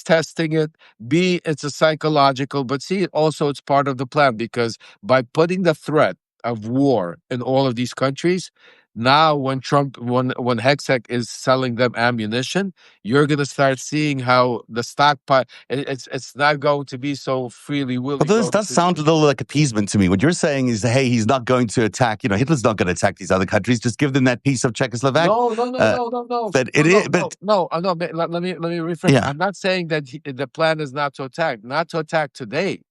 testing it. B, it's a psychological, but C, also it's part of the plan because by putting the threat of war in all of these countries, now when Hexec is selling them ammunition, you're going to start seeing how the stockpile. It's not going to be so freely willing. But this does sound a little like appeasement to me. What you're saying is, hey, he's not going to attack. Hitler's not going to attack these other countries. Just give them that piece of Czechoslovakia. No. But it is. But no. Let me rephrase. Yeah. I'm not saying that the plan is not to attack today.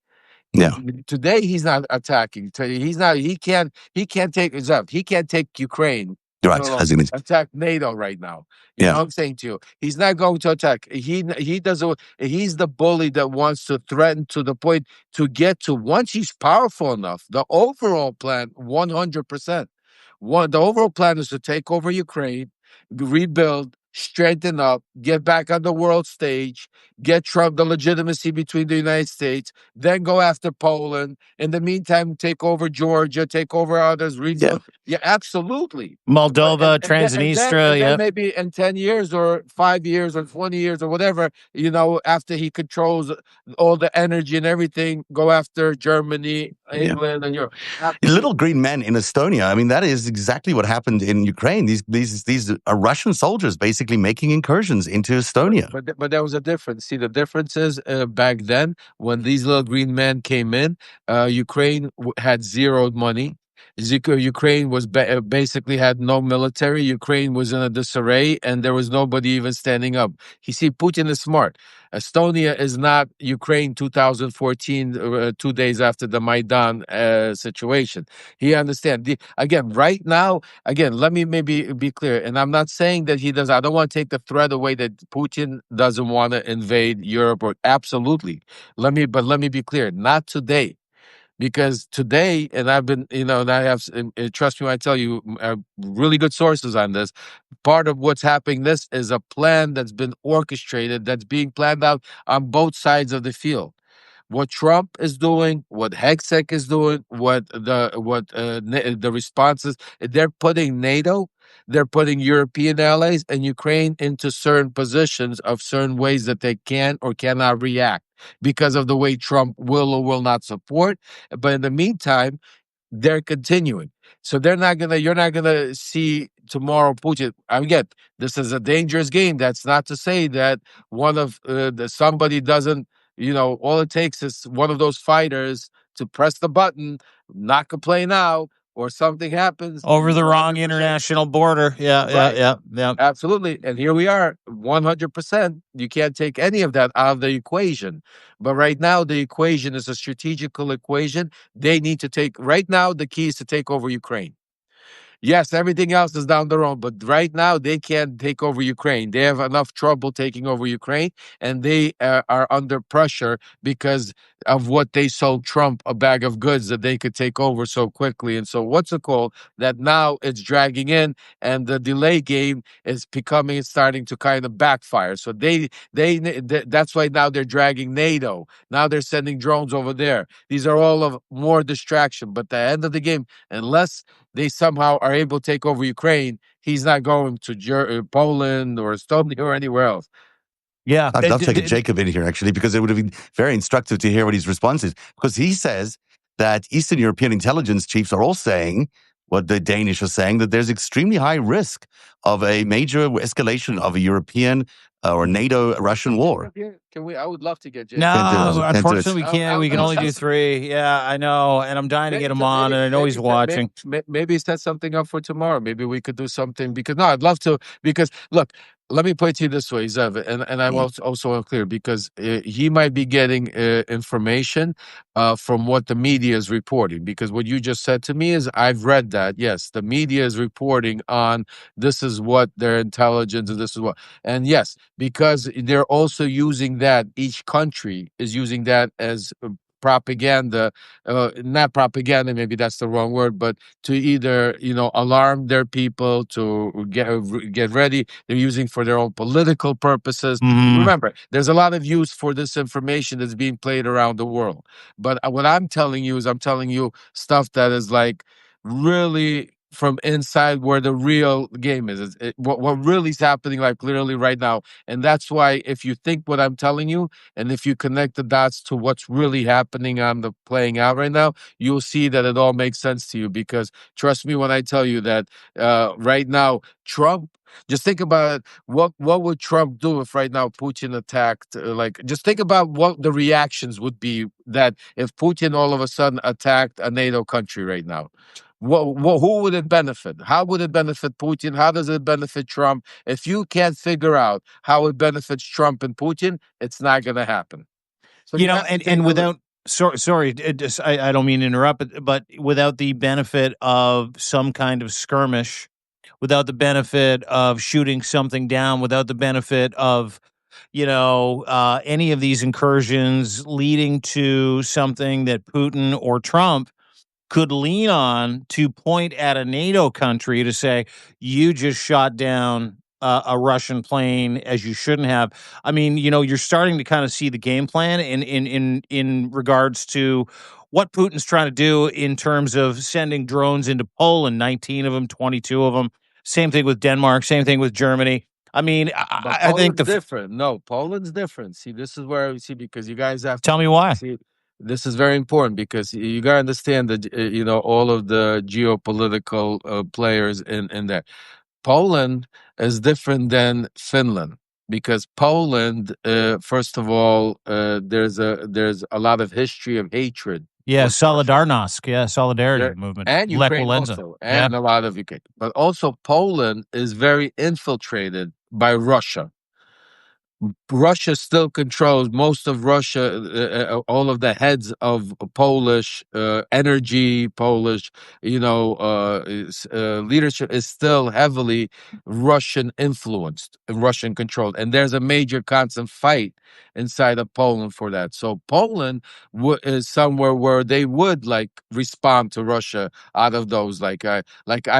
Yeah. Today he's not attacking. He's not. He can't take He can't take Ukraine. Right. Attack NATO right now. You Yeah. know what I'm saying to you? He's not going to attack. He doesn't. He's the bully that wants to threaten to the point to get to once he's powerful enough. The overall plan, 100%. The overall plan is to take over Ukraine, rebuild, strengthen up, get back on the world stage, get Trump the legitimacy between the United States, then go after Poland. In the meantime, take over Georgia, take over others. Yeah, absolutely. Moldova, Transnistria. And then maybe in 10 years or 5 years or 20 years or whatever, after he controls all the energy and everything, go after Germany, England, and Europe. Little green men in Estonia. I mean, that is exactly what happened in Ukraine. These are Russian soldiers basically making incursions into Estonia. But there was a difference. See, the difference is back then when these little green men came in, Ukraine had zero money. Ukraine was basically had no military. Ukraine was in a disarray, and there was nobody even standing up. You see, Putin is smart. Estonia is not Ukraine 2014, 2 days after the Maidan situation. He understands. Right now, let me maybe be clear, and I'm not saying that he does. I don't want to take the threat away that Putin doesn't want to invade Europe. Absolutely. Let me be clear. Not today. Because today, and I've been, and I have, trust me when I tell you, really good sources on this. Part of what's happening, this is a plan that's been orchestrated, that's being planned out on both sides of the field. What Trump is doing, what Hexec is doing, what the responses, they're putting NATO, they're putting European allies and Ukraine into certain positions of certain ways that they can or cannot react because of the way Trump will or will not support. But in the meantime, they're continuing. So you're not gonna see tomorrow Putin. Again, this is a dangerous game. That's not to say that somebody doesn't, all it takes is one of those fighters to press the button, not complain out, or something happens over the wrong international border. Yeah. Absolutely. And here we are, 100%. You can't take any of that out of the equation. But right now, the equation is a strategical equation. They need to right now, the key is to take over Ukraine. Yes, everything else is down the road, but right now they can't take over Ukraine. They have enough trouble taking over Ukraine, and they are under pressure because of what they sold Trump, a bag of goods that they could take over so quickly. And so what's it called? That now it's dragging in, and the delay game is starting to kind of backfire. So that's why now they're dragging NATO. Now they're sending drones over there. These are all of more distraction. But at the end of the game, unless they somehow are able to take over Ukraine, he's not going to Poland or Estonia or anywhere else. Yeah. I'd love to take Jacob in here, actually, because it would have been very instructive to hear what his response is. Because he says that Eastern European intelligence chiefs are all saying what the Danish are saying, that there's extremely high risk of a major escalation of a European or NATO Russian war. I would love to get Jacob. No, unfortunately we can't. We can only do 3. Yeah, I know. And I'm dying to get him on, and I know he's watching. Maybe set something up for tomorrow. Maybe we could do something I'd love to, because look, let me put it to you this way, Zev, and I'm also unclear because he might be getting information from what the media is reporting. Because what you just said to me is, I've read that. Yes, the media is reporting on this is what their intelligence and this is what. And yes, because they're also using that, each country is using that as propaganda, not propaganda, maybe that's the wrong word, but to either, alarm their people to get ready. They're using for their own political purposes. Remember, there's a lot of use for this information that's being played around the world. But what I'm telling you is I'm telling you stuff that is like really from inside where the real game is. What really is happening like literally right now. And that's why if you think what I'm telling you, and if you connect the dots to what's really happening on the playing out right now, you'll see that it all makes sense to you. Because trust me when I tell you that right now, Trump, just think about it. What would Trump do if right now Putin attacked? Just think about what the reactions would be that if Putin all of a sudden attacked a NATO country right now. Who would it benefit? How would it benefit Putin? How does it benefit Trump? If you can't figure out how it benefits Trump and Putin, it's not going to happen. So and without sorry, I don't mean to interrupt, but without the benefit of some kind of skirmish, without the benefit of shooting something down, without the benefit of any of these incursions leading to something that Putin or Trump could lean on to point at a NATO country to say, you just shot down a Russian plane as you shouldn't have. I mean, you're starting to kind of see the game plan in regards to what Putin's trying to do in terms of sending drones into Poland, 19 of them, 22 of them. Same thing with Denmark, same thing with Germany. I mean, I think different. No, Poland's different. See, this is where because you guys have to tell me why. See, this is very important because you got to understand that all of the geopolitical players in there. Poland is different than Finland because Poland, first of all, there's a lot of history of hatred. Yeah, Solidarnosc. Yeah, solidarity movement. And Ukraine also, and a lot of Ukraine. But also Poland is very infiltrated by Russia. Russia still controls most of Russia, all of the heads of Polish energy, Polish, leadership is still heavily Russian influenced and Russian controlled. And there's a major constant fight inside of Poland for that. So Poland is somewhere where they would respond to Russia out of those. I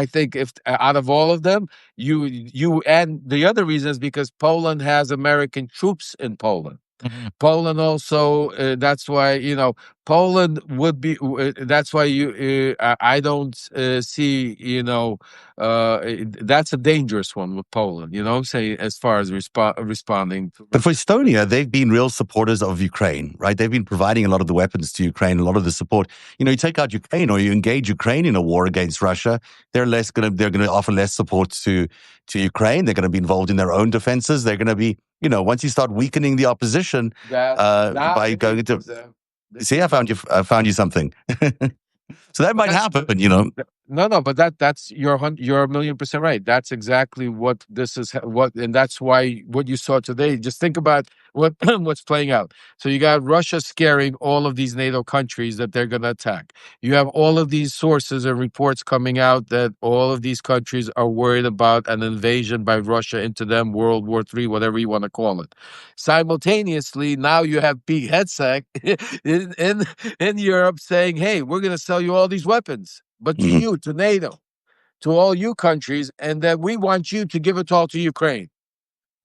think if out of all of them, you and the other reason is because Poland has American troops in Poland. Mm-hmm. Poland also, that's why, Poland would be, that's why I don't see, that's a dangerous one with Poland, say as far as responding. But for Estonia, they've been real supporters of Ukraine, right? They've been providing a lot of the weapons to Ukraine, a lot of the support. You take out Ukraine or you engage Ukraine in a war against Russia, they're going to offer less support to Ukraine. They're going to be involved in their own defenses. They're going to be, once you start weakening the opposition by going into, see, I found you something. So that might happen, No, but that's you're 1,000,000% right. That's exactly what this is. And that's why what you saw today. Just think about what's playing out. So you got Russia scaring all of these NATO countries that they're going to attack. You have all of these sources and reports coming out that all of these countries are worried about an invasion by Russia into them, World War III, whatever you want to call it. Simultaneously, now you have Pete Hegseth in Europe saying, "Hey, we're going to sell you all these weapons." But to you, to NATO, to all you countries, and that we want you to give it all to Ukraine.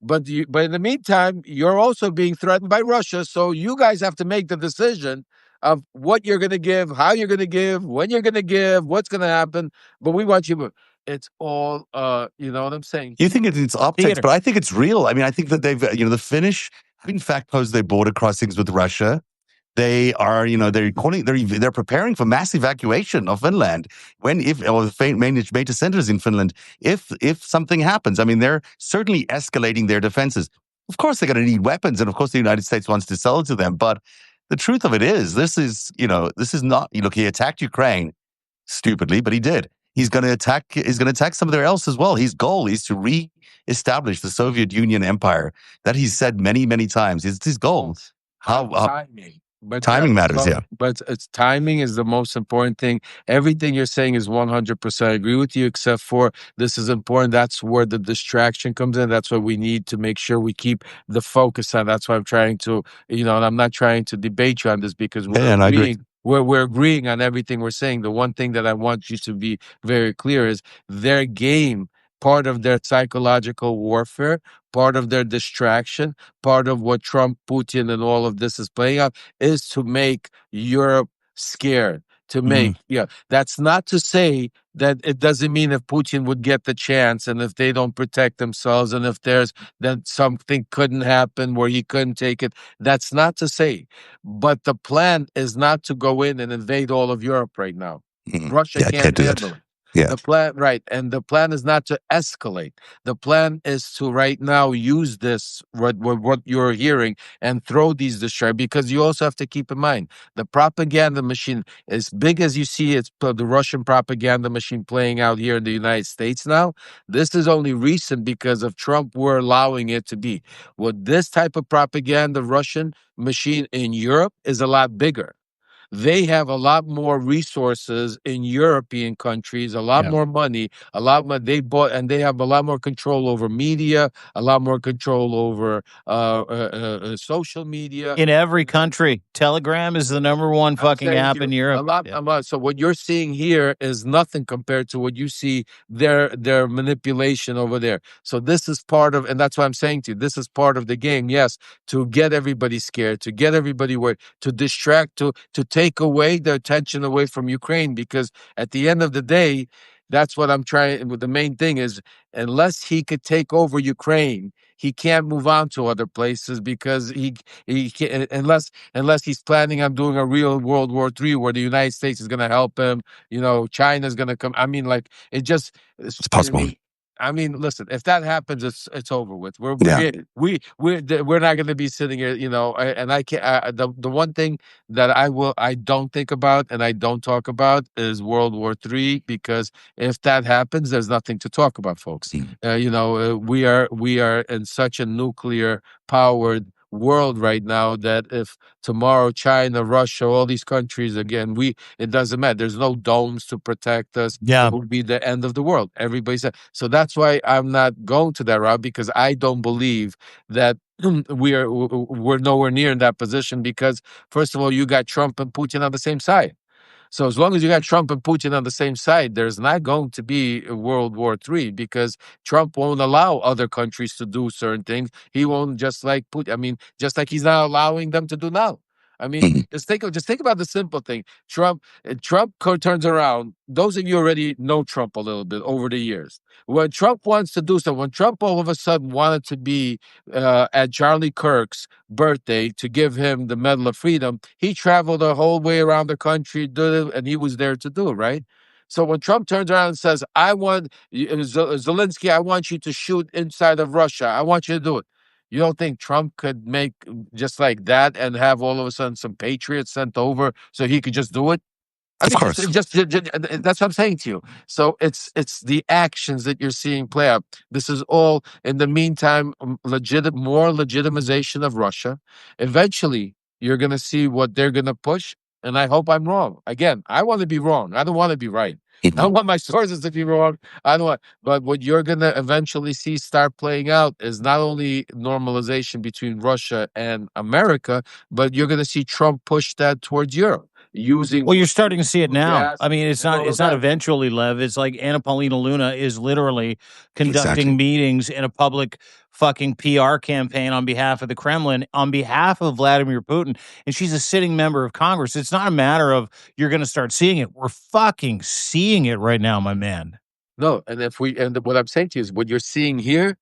But in the meantime, you're also being threatened by Russia. So you guys have to make the decision of what you're going to give, how you're going to give, when you're going to give, what's going to happen. But we want you. It's all, you know what I'm saying? You think it's optics, but I think it's real. I mean, I think that they've, the Finnish have in fact posed their border crossings with Russia. They are, they're preparing for mass evacuation of Finland or the major centers in Finland. If something happens, I mean, they're certainly escalating their defenses. Of course, they're going to need weapons, and of course, the United States wants to sell it to them. But the truth of it is, this is not. Look, he attacked Ukraine stupidly, but he did. He's going to attack somewhere else as well. His goal is to re-establish the Soviet Union empire that he's said many, many times. It's his goal. Timing. But Timing matters, yeah. But it's timing is the most important thing. Everything you're saying is 100%. I agree with you, except for this is important. That's where the distraction comes in. That's what we need to make sure we keep the focus on. That's why I'm trying to, and I'm not trying to debate you on this because we're And I agree. agreeing. We're agreeing on everything we're saying. The one thing that I want you to be very clear is their game, part of their psychological warfare, part of their distraction, part of what Trump, Putin, and all of this is playing out is to make Europe scared. To make, that's not to say that it doesn't mean if Putin would get the chance and if they don't protect themselves and if there's then something couldn't happen where he couldn't take it. That's not to say. But the plan is not to go in and invade all of Europe right now. Russia Yeah, I can't do handle that. it. Yeah. The plan, right. And the plan is not to escalate. The plan is to right now use this, what you're hearing, and throw these distractions. Because you also have to keep in mind the propaganda machine, as big as you see it's the Russian propaganda machine playing out here in the United States now. This is only recent because of Trump. We're allowing it to be. What this type of propaganda Russian machine in Europe is a lot bigger. They have a lot more resources in European countries, a lot more money, a lot more. They bought and they have a lot more control over media, a lot more control over social media. In every country, Telegram is the number one fucking app in Europe. A lot. So what you're seeing here is nothing compared to what you see their manipulation over there. So this is part of, and that's why I'm saying to you, this is part of the game. Yes, to get everybody scared, to get everybody worried, to distract, to take away the attention away from Ukraine, because at the end of the day, that's what I'm trying. The main thing is, unless he could take over Ukraine, he can't move on to other places because he can't, unless he's planning on doing a real World War III where the United States is going to help him. China's going to come. I mean, like It's possible. I mean, listen. If that happens, it's over with. We're not going to be sitting here, And I can't. The one thing that I don't think about and I don't talk about is World War III, because if that happens, there's nothing to talk about, folks. We are in such a nuclear powered world right now that if tomorrow China, Russia, all these countries again, it doesn't matter. There's no domes to protect us. Yeah. It will be the end of the world. Everybody said. So that's why I'm not going to that route, because I don't believe that we're nowhere near in that position, because first of all, you got Trump and Putin on the same side. So as long as you got Trump and Putin on the same side, there's not going to be a World War III, because Trump won't allow other countries to do certain things. He won't, just like Putin. I mean, just like he's not allowing them to do now. I mean, just think about the simple thing. Trump turns around. Those of you already know Trump a little bit over the years. When Trump wants to do something, when Trump all of a sudden wanted to be at Charlie Kirk's birthday to give him the Medal of Freedom, he traveled the whole way around the country, did it, and he was there to do it, right? So when Trump turns around and says, "I want Zelensky, I want you to shoot inside of Russia. I want you to do it." You don't think Trump could make just like that and have all of a sudden some patriots sent over so he could just do it? I Of mean, course. just that's what I'm saying to you. So it's the actions that you're seeing play out. This is all in the meantime, more legitimization of Russia. Eventually, you're going to see what they're going to push, and I hope I'm wrong. Again, I want to be wrong. I don't want to be right. I don't want my sources to be wrong. I don't want, but what you're going to eventually see start playing out is not only normalization between Russia and America, but you're going to see Trump push that towards Europe. Well, you're starting to see it now. gas, I mean, it's and all not of it's not that. eventually, Lev. It's like Anna Paulina Luna is literally conducting Exactly. meetings in a public fucking PR campaign on behalf of the Kremlin, on behalf of Vladimir Putin, and she's a sitting member of Congress. It's not a matter of you're going to start seeing it. We're fucking seeing it right now, my man. No, and what I'm saying to you is what you're seeing here,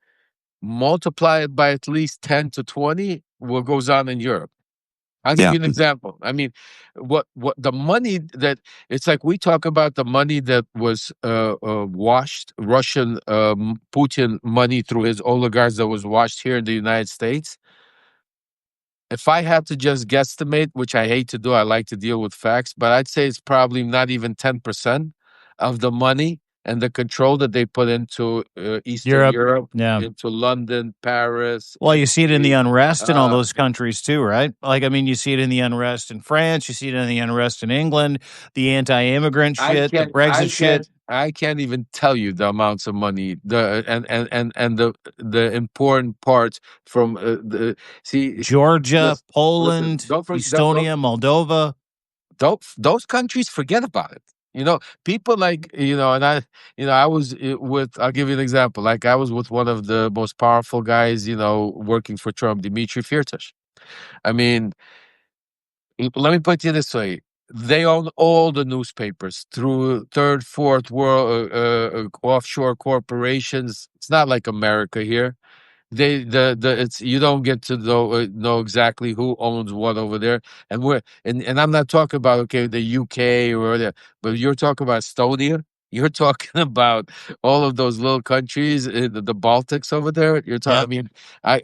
multiply it by at least 10 to 20, what goes on in Europe. I'll give Yeah. you an example. I mean, what the money that it's like we talk about the money that was washed, Russian Putin money through his oligarchs that was washed here in the United States. If I had to just guesstimate, which I hate to do, I like to deal with facts, but I'd say it's probably not even 10% of the money and the control that they put into Eastern Europe, Yeah. into London, Paris. Well, you see it in the unrest in all uh, those countries too, right? Like, I mean, you see it in the unrest in France, you see it in the unrest in England, the anti-immigrant shit, the Brexit shit. I can't even tell you the amounts of money, and the important parts from Georgia, listen, Poland, Estonia, Moldova. those countries, forget about it. People like, and I was with. I'll give you an example. Like, I was with one of the most powerful guys, working for Trump, Dmitry Firtash. I mean, let me put it this way. They own all the newspapers through third, fourth world offshore corporations. It's not like America here. It's, you don't get to know exactly who owns what over there. And I'm not talking about, okay, the UK or the, but you're talking about Estonia. You're talking about all of those little countries, the Baltics over there. You're talking. I mean, I.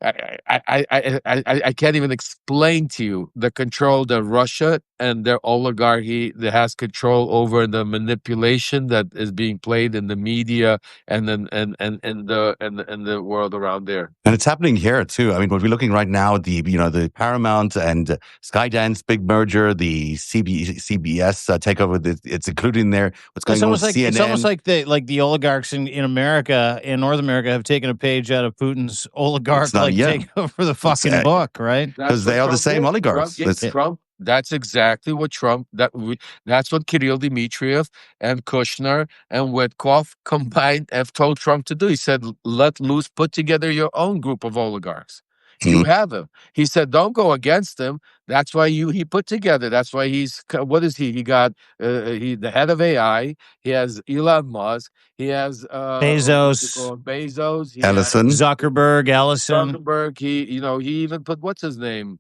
I can't even explain to you the control that Russia and their oligarchy that has control over the manipulation that is being played in the media and then and the world around there. And it's happening here too. I mean, what we're looking right now, the Paramount and Skydance big merger, the CBS takeover, it's included in there. What's going on with CNN? It's almost like the oligarchs in America, in North America, have taken a page out of Putin's oligarch take over the fucking book, right? Because they are the same oligarchs. Trump. That's exactly what Trump. That's what Kirill Dmitriev and Kushner and Witkoff combined have told Trump to do. He said, "Let loose, put together your own group of oligarchs. You have him." He said, "Don't go against him." That's why he put together. That's why he's, what is he? He got the head of AI. He has Elon Musk. He has Bezos. He Ellison. Zuckerberg. Zuckerberg. He even put, what's his name?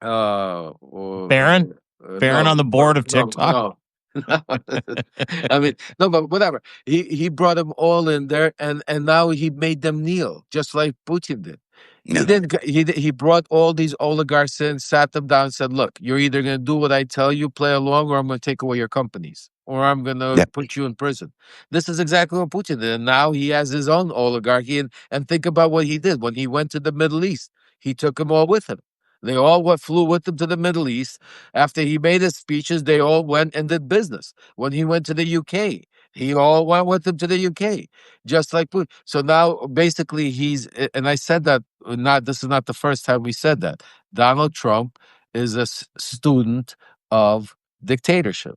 Barron on the board of TikTok. No. I mean, no, but whatever. He brought them all in there, and now he made them kneel, just like Putin did. No. He brought all these oligarchs in, sat them down, and said, "Look, you're either going to do what I tell you, play along, or I'm going to take away your companies, or I'm going to put you in prison." This is exactly what Putin did, and now he has his own oligarchy. And think about what he did when he went to the Middle East. He took them all with him. They all flew with him to the Middle East. After he made his speeches, they all went and did business. When he went to the UK, he all went with him to the UK, just like Putin. So now, basically, and I said that, this is not the first time we said that. Donald Trump is a student of dictatorship.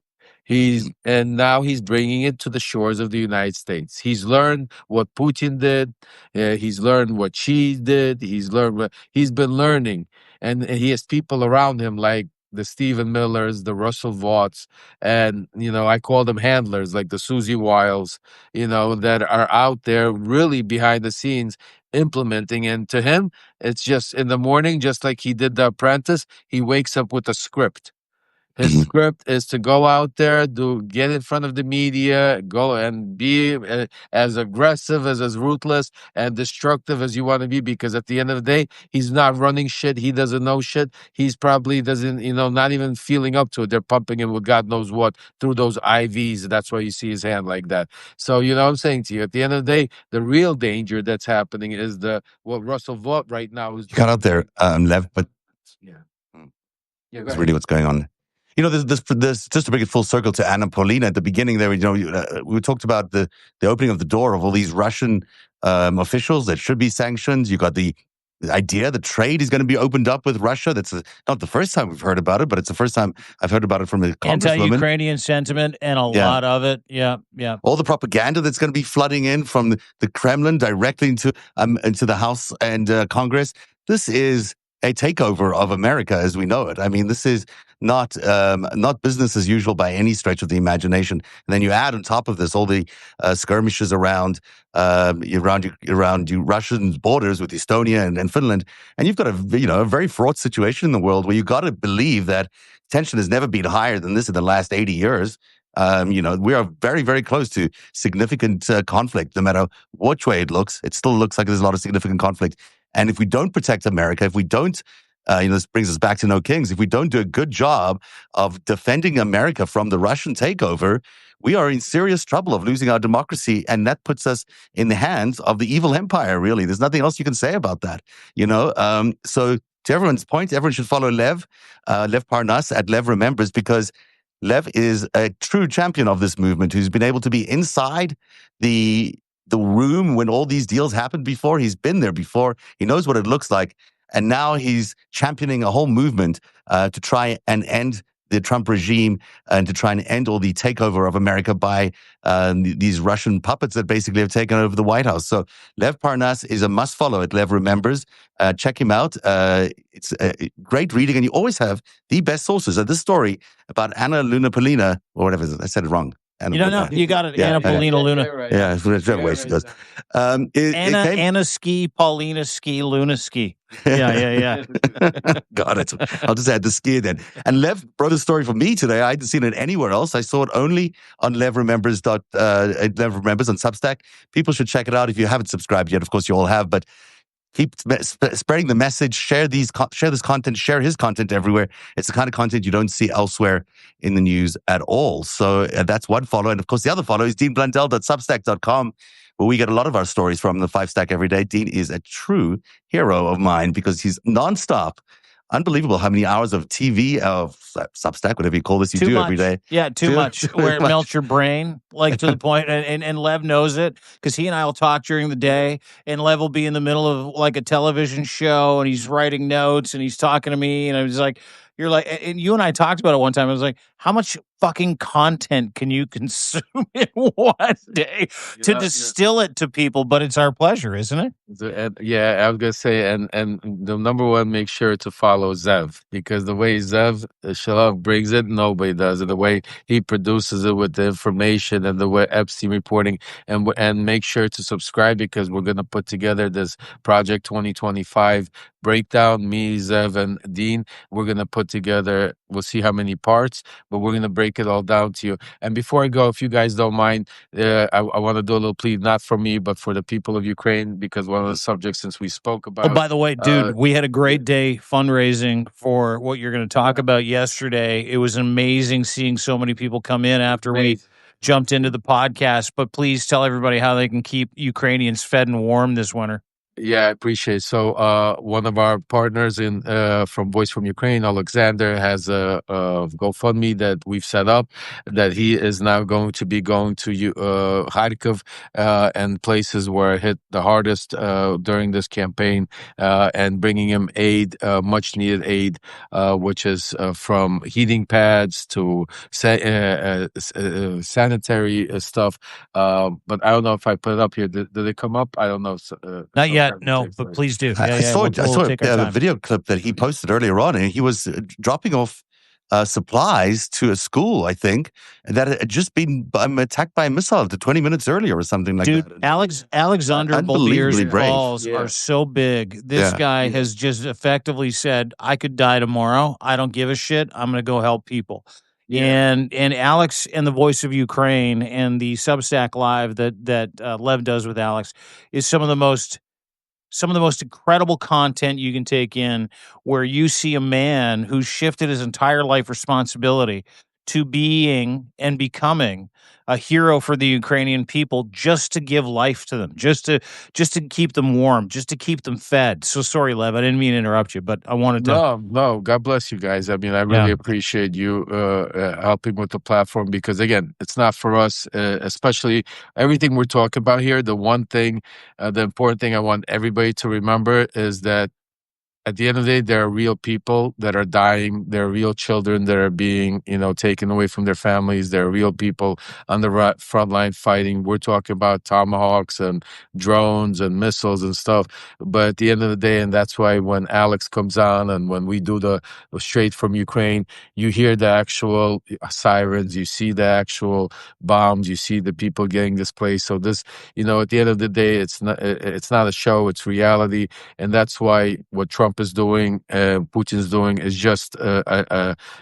And now he's bringing it to the shores of the United States. He's learned what Putin did. He's learned what Xi did. He's been learning. And he has people around him like the Stephen Millers, the Russell Vaught's, and, I call them handlers, like the Susie Wiles, that are out there really behind the scenes implementing. And to him, it's just in the morning, just like he did The Apprentice, he wakes up with a script. His script is to go out there, get in front of the media, go and be as aggressive, as ruthless and destructive as you want to be, because at the end of the day, he's not running shit. He doesn't know shit. He's probably doesn't, not even feeling up to it. They're pumping him with God knows what through those IVs. That's why you see his hand like that. So, what I'm saying to you, at the end of the day, the real danger that's happening is what Russell Vaught right now is. Cut out there, Lev, but that's really what's going on. This just to bring it full circle to Anna Paulina at the beginning there, we talked about the opening of the door of all these Russian officials that should be sanctioned. You got the idea the trade is going to be opened up with Russia. That's not the first time we've heard about it, but it's the first time I've heard about it from a congresswoman. Anti-Ukrainian sentiment and a lot of it. Yeah. All the propaganda that's going to be flooding in from the Kremlin directly into the House and Congress. This is a takeover of America as we know it. I mean, this is not business as usual by any stretch of the imagination. And then you add on top of this all the skirmishes around Russian borders with Estonia and Finland, and you've got a very fraught situation in the world where you got to believe that tension has never been higher than this in the last 80 years. We are very, very close to significant conflict. No matter which way it looks, it still looks like there's a lot of significant conflict. And if we don't protect America, if we don't, this brings us back to No Kings. If we don't do a good job of defending America from the Russian takeover, we are in serious trouble of losing our democracy, and that puts us in the hands of the evil empire. Really, there's nothing else you can say about that. So to everyone's point, everyone should follow Lev Parnas at Lev Remembers, because Lev is a true champion of this movement who's been able to be inside the room when all these deals happened before. He's been there before. He knows what it looks like. And now he's championing a whole movement to try and end the Trump regime and to try and end all the takeover of America by these Russian puppets that basically have taken over the White House. So Lev Parnas is a must follow at Lev Remembers. Check him out. It's great reading, and you always have the best sources. This story about Anna Luna Polina, or whatever, I said it wrong. You don't know. You got it. Yeah, Anna Paulina Luna. Yeah, that's the way she goes. Anna Ski, Paulina Ski, Luna Ski. Yeah. Got it. I'll just add the ski then. And Lev wrote a story for me today. I hadn't seen it anywhere else. I saw it only on Lev Remembers on Substack. People should check it out if you haven't subscribed yet. Of course, you all have, but keep spreading the message. Share this content. Share his content everywhere. It's the kind of content you don't see elsewhere in the news at all. So that's one follow. And of course, the other follow is deanblundell.substack.com, where we get a lot of our stories from the FiveStack every day. Dean is a true hero of mine because he's nonstop. Unbelievable how many hours of TV, of Substack, whatever you call this, you do every day. Yeah, too much. Where it melts your brain, like to the point, and Lev knows it, because he and I will talk during the day, and Lev will be in the middle of like a television show, and he's writing notes, and he's talking to me, and I was like, you're like, and you and I talked about it one time. I was like, how much fucking content can you consume in one day to distill it to people? But it's our pleasure, isn't it? Yeah, I was gonna say, and the number one, make sure to follow Zev, because the way Zev Shalev brings it, nobody does it. The way he produces it with the information and the way Epstein reporting, and make sure to subscribe, because we're gonna put together this Project 2025 breakdown. Me, Zev, and Dean, we're gonna put together. We'll see how many parts, but we're gonna break it all down to you. And before I go, if you guys don't mind, I want to do a little plea, not for me, but for the people of Ukraine, because one of the subjects since we spoke about. Oh, by the way, dude, we had a great day fundraising for what you're going to talk about yesterday. It was amazing seeing so many people come in after we jumped into the podcast. But please tell everybody how they can keep Ukrainians fed and warm this winter. Yeah, I appreciate it. So one of our partners from Voice from Ukraine, Alexander, has a GoFundMe that we've set up, that he is now going to be going to Kharkiv and places where it hit the hardest during this campaign, and bringing him aid, much needed aid, which is from heating pads to sanitary stuff. But I don't know if I put it up here. Did it come up? I don't know. Not yet. No, but please do. I saw a video clip that he posted earlier on, and he was dropping off supplies to a school, I think, that had just been attacked by a missile 20 minutes earlier or something like that. Dude, Alexander Bolier's balls are so big. This guy has just effectively said, I could die tomorrow. I don't give a shit. I'm going to go help people. Yeah. And Alex and the Voice of Ukraine and the Substack Live that Lev does with Alex is some of the most incredible content you can take in, where you see a man who shifted his entire life responsibility to being and becoming a hero for the Ukrainian people, just to give life to them, just to keep them warm, just to keep them fed. So sorry, Lev, I didn't mean to interrupt you, but I wanted to. No, God bless you guys. I mean, I really appreciate you helping with the platform, because again, it's not for us, especially everything we're talking about here. The one thing, the important thing I want everybody to remember is that at the end of the day, there are real people that are dying. There are real children that are being, taken away from their families. There are real people on the front line fighting. We're talking about tomahawks and drones and missiles and stuff. But at the end of the day, and that's why when Alex comes on and when we do the straight from Ukraine, you hear the actual sirens, you see the actual bombs, you see the people getting displaced. So this, at the end of the day, it's not a show, it's reality. And that's why what Trump is doing, Putin's doing, is just,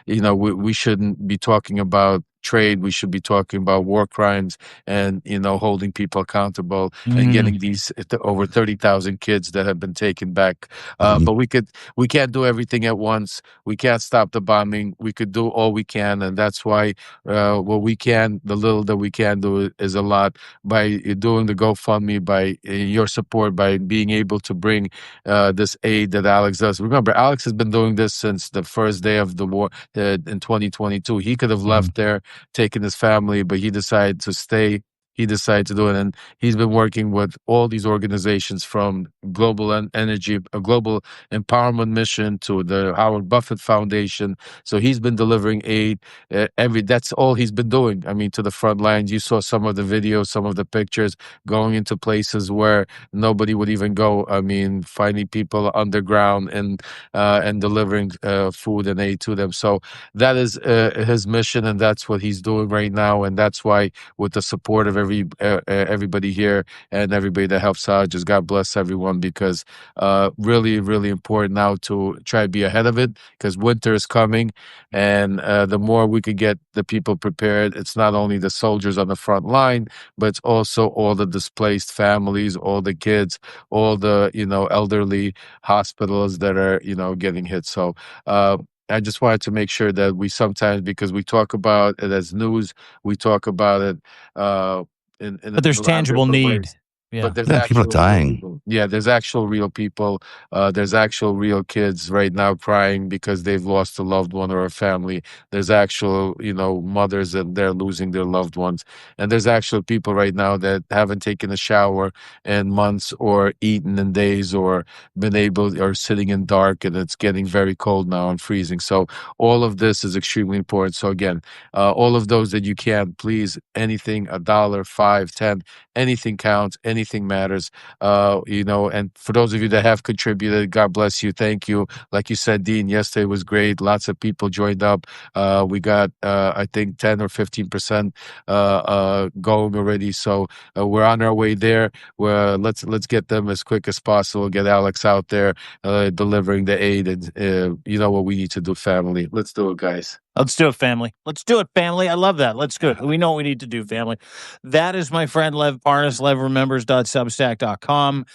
we shouldn't be talking about trade. We should be talking about war crimes and, holding people accountable and getting these over 30,000 kids that have been taken back. But we can't do everything at once. We can't stop the bombing. We could do all we can, and that's why what we can, the little that we can do, is a lot. By doing the GoFundMe, by your support, by being able to bring this aid that Alex does. Remember, Alex has been doing this since the first day of the war in 2022. He could have left there, taken his family, but he decided to stay. He decided to do it, and he's been working with all these organizations, from Global Energy, a Global Empowerment Mission, to the Howard Buffett Foundation. So he's been delivering aid. That's all he's been doing. I mean, to the front lines. You saw some of the videos, some of the pictures, going into places where nobody would even go. I mean, finding people underground and delivering food and aid to them. So that is his mission, and that's what he's doing right now. And that's why, with the support of everybody here and everybody that helps out, just God bless everyone, because really, really important now to try to be ahead of it, because winter is coming, and the more we could get the people prepared, it's not only the soldiers on the front line, but it's also all the displaced families, all the kids, all the elderly hospitals that are getting hit. So I just wanted to make sure that we sometimes, because we talk about it as news, we talk about it but there's tangible need. ways. Yeah. But there's Yeah, people are actual real dying. people. Yeah, there's actual real people. There's actual real kids right now crying because they've lost a loved one or a family. There's actual, mothers, and they're losing their loved ones. And there's actual people right now that haven't taken a shower in months, or eaten in days, or or sitting in dark, and it's getting very cold now and freezing. So all of this is extremely important. So again, all of those that you can, please, anything, $1, $5, $10, anything counts, anything matters. And for those of you that have contributed, God bless you. Thank you. Like you said, Dean, yesterday was great. Lots of people joined up. We got, I think, 10 or 15% going already. So we're on our way there. Let's get them as quick as possible. Get Alex out there delivering the aid, and you know what we need to do, family. Let's do it, guys. Let's do it, family. Let's do it, family. I love that. Let's do it. We know what we need to do, family. That is my friend Lev Parnas, levremembers.substack.com.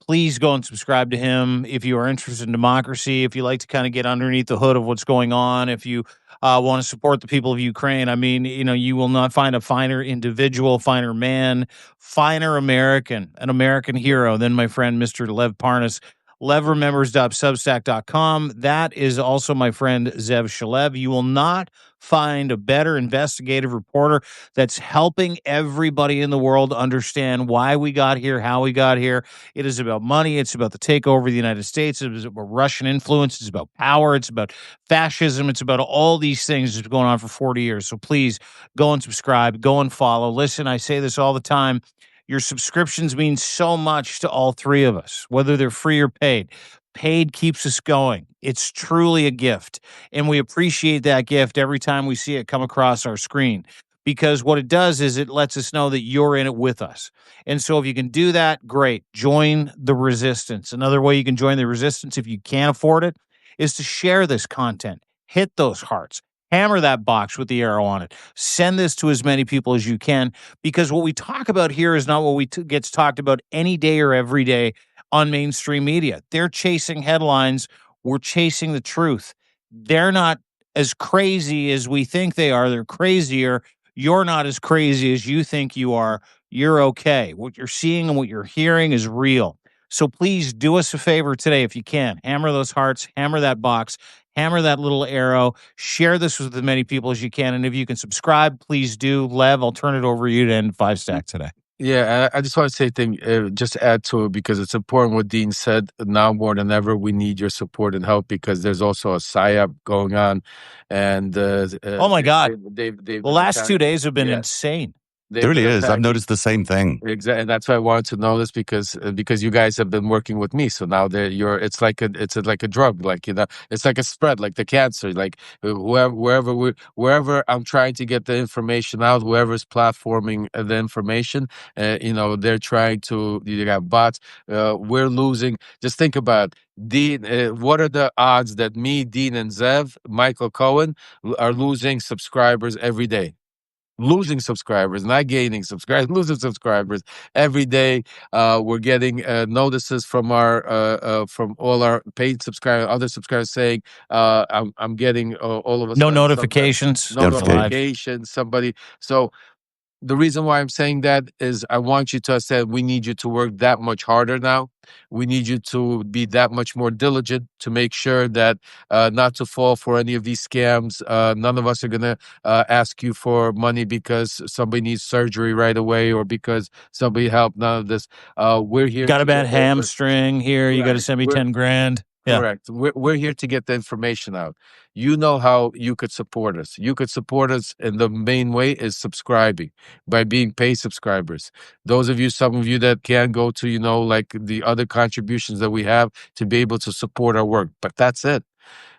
Please go and subscribe to him if you are interested in democracy, if you like to kind of get underneath the hood of what's going on, if you want to support the people of Ukraine. I mean, you will not find a finer individual, finer man, finer American, an American hero than my friend Mr. Lev Parnas. levremembers.substack.com. That is also my friend Zev Shalev. You will not find a better investigative reporter that's helping everybody in the world understand why we got here, how we got here. It is about money. It's about the takeover of the United States. It is about Russian influence. It's about power. It's about fascism. It's about all these things that's been going on for 40 years. So please go and subscribe, go and follow. Listen, I say this all the time. Your subscriptions mean so much to all three of us, whether they're free or paid. Paid keeps us going. It's truly a gift. And we appreciate that gift every time we see it come across our screen, because what it does is it lets us know that you're in it with us. And so if you can do that, great. Join the resistance. Another way you can join the resistance, if you can't afford it, is to share this content. Hit those hearts. Hammer that box with the arrow on it. Send this to as many people as you can, because what we talk about here is not what gets talked about any day or every day on mainstream media. They're chasing headlines. We're chasing the truth. They're not as crazy as we think they are. They're crazier. You're not as crazy as you think you are. You're okay. What you're seeing and what you're hearing is real. So please do us a favor today if you can. Hammer those hearts. Hammer that box. Hammer that little arrow. Share this with as many people as you can. And if you can subscribe, please do. Lev, I'll turn it over to you to end FiveStack today. Yeah, I just want to say just add to it, because it's important what Dean said. Now more than ever, we need your support and help, because there's also a PSYOP going on. And oh my God, they've the last 2 days have been yeah. insane. They've There really been is. I've attacking. noticed the same thing. Exactly, and that's why I wanted to know this because you guys have been working with me, so now that it's like a drug, like it's like a spread, like the cancer, like wherever I'm trying to get the information out, whoever's platforming the information, they're trying to. You got bots. We're losing. Just think about Dean. What are the odds that me, Dean, and Zev, Michael Cohen, are losing subscribers every day? Losing subscribers, not gaining subscribers, losing subscribers every day. We're getting notices from from all our paid subscribers, other subscribers saying, I'm getting all of a No sudden notifications. no Live. notifications. Somebody. So the reason why I'm saying that is I want you to understand we need you to work that much harder now. We need you to be that much more diligent to make sure that not to fall for any of these scams. None of us are going to ask you for money because somebody needs surgery right away or because somebody helped. None of this. We're here Got to a bad get hamstring here. You got to right. send me 10 grand. Yeah. Correct. We're here to get the information out. You know how you could support us. You could support us, and the main way is subscribing by being paid subscribers. Some of you that can go to, like the other contributions that we have to be able to support our work. But that's it.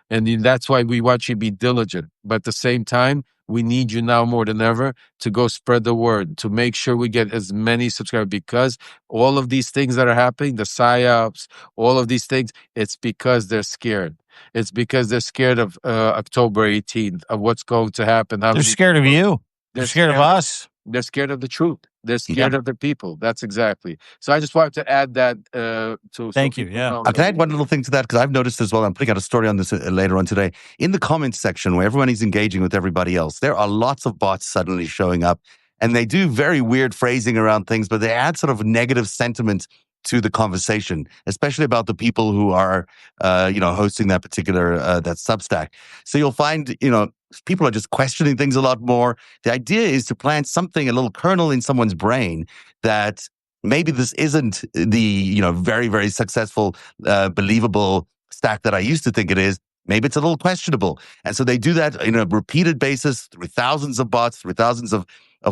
And that's why we want you to be diligent. But at the same time, we need you now more than ever to go spread the word, to make sure we get as many subscribers because all of these things that are happening, the psyops, all of these things, it's because they're scared. It's because they're scared of October 18th, of what's going to happen. They're scared of you. They're scared of us. They're scared of the truth. They're scared of the people. That's exactly. So I just wanted to add that to. Thank you. Yeah. Can I add one little thing to that? Because I've noticed as well, I'm putting out a story on this later on today. In the comments section where everyone is engaging with everybody else, there are lots of bots suddenly showing up. And they do very weird phrasing around things, but they add sort of negative sentiment to the conversation, especially about the people who are, hosting that particular, that Substack. So you'll find, people are just questioning things a lot more. The idea is to plant something, a little kernel in someone's brain that maybe this isn't the, very, very successful, believable stack that I used to think it is. Maybe it's a little questionable. And so they do that in a repeated basis through thousands of bots, through thousands of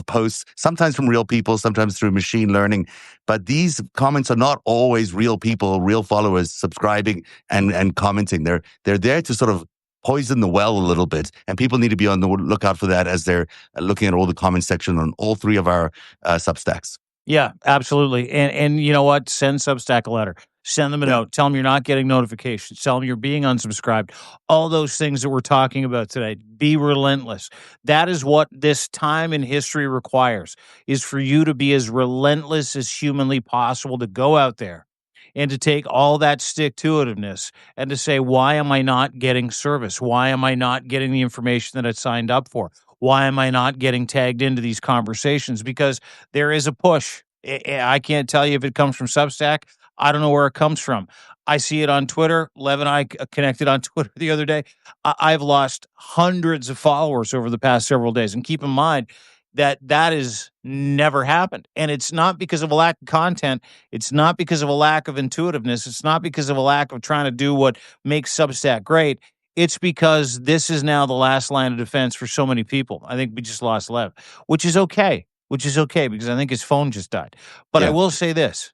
posts, sometimes from real people, sometimes through machine learning. But these comments are not always real people, real followers subscribing and commenting. They're there to sort of poison the well a little bit. And people need to be on the lookout for that as they're looking at all the comment section on all three of our Substacks. Yeah, absolutely. And you know what? Send Substack a letter. Send them a note. Tell them you're not getting notifications. Tell them you're being unsubscribed. All those things that we're talking about today. Be relentless. That is what this time in history requires, is for you to be as relentless as humanly possible, to go out there and to take all that stick-to-itiveness and to say, why am I not getting service? Why am I not getting the information that I signed up for? Why am I not getting tagged into these conversations? Because there is a push. I can't tell you if it comes from Substack. I don't know where it comes from. I see it on Twitter. Lev and I connected on Twitter the other day. I've lost hundreds of followers over the past several days. And keep in mind that has never happened. And it's not because of a lack of content. It's not because of a lack of intuitiveness. It's not because of a lack of trying to do what makes Substack great. It's because this is now the last line of defense for so many people. I think we just lost Lev, which is okay because I think his phone just died. But I will say this,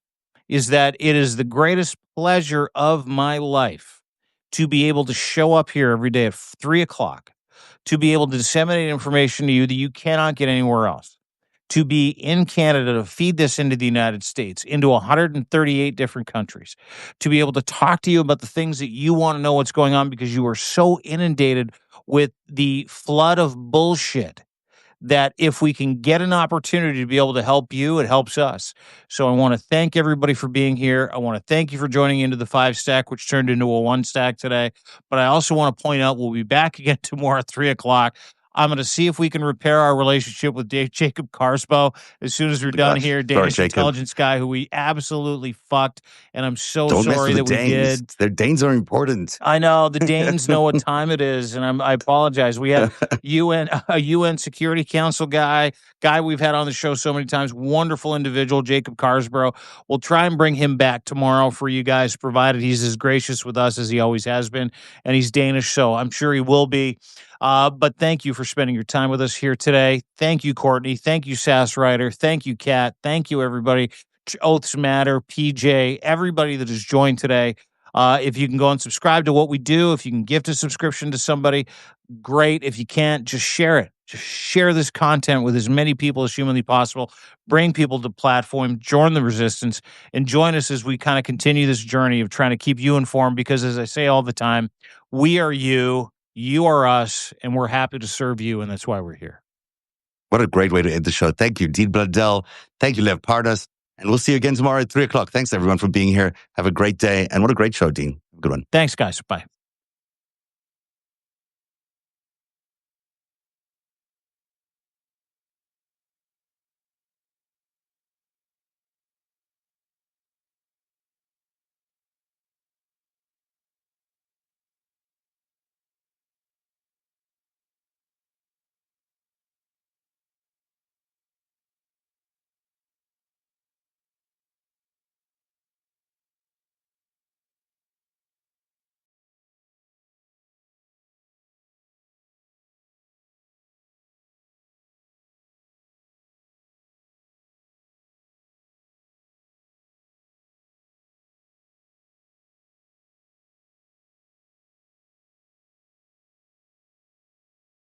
is that it is the greatest pleasure of my life to be able to show up here every day at 3:00, to be able to disseminate information to you that you cannot get anywhere else, to be in Canada, to feed this into the United States, into 138 different countries, to be able to talk to you about the things that you want to know what's going on because you are so inundated with the flood of bullshit that if we can get an opportunity to be able to help you, it helps us. So I want to thank everybody for being here. I want to thank you for joining into the 5-stack, which turned into a 1-stack today. But I also want to point out we'll be back again tomorrow at 3:00. I'm going to see if we can repair our relationship with Jacob Carspo as soon as we're done here. Danish intelligence guy who we absolutely fucked. And I'm so sorry that we did. Their Danes are important. I know. The Danes know what time it is. And I apologize. We had a UN Security Council guy we've had on the show so many times. Wonderful individual, Jacob Carsborough. We'll try and bring him back tomorrow for you guys, provided he's as gracious with us as he always has been. And he's Danish, so I'm sure he will be. But thank you for spending your time with us here today. Thank you, Courtney. Thank you, Sass Ryder. Thank you, Kat. Thank you, everybody. Oaths Matter, PJ, everybody that has joined today. If you can go and subscribe to what we do, if you can gift a subscription to somebody, great. If you can't, just share it. Just share this content with as many people as humanly possible. Bring people to the platform, join the resistance, and join us as we kind of continue this journey of trying to keep you informed. Because as I say all the time, we are you, you are us, and we're happy to serve you, and that's why we're here. What a great way to end the show. Thank you, Dean Blundell. Thank you, Lev Parnas. And we'll see you again tomorrow at 3 o'clock. Thanks, everyone, for being here. Have a great day. And what a great show, Dean. Good one. Thanks, guys. Bye.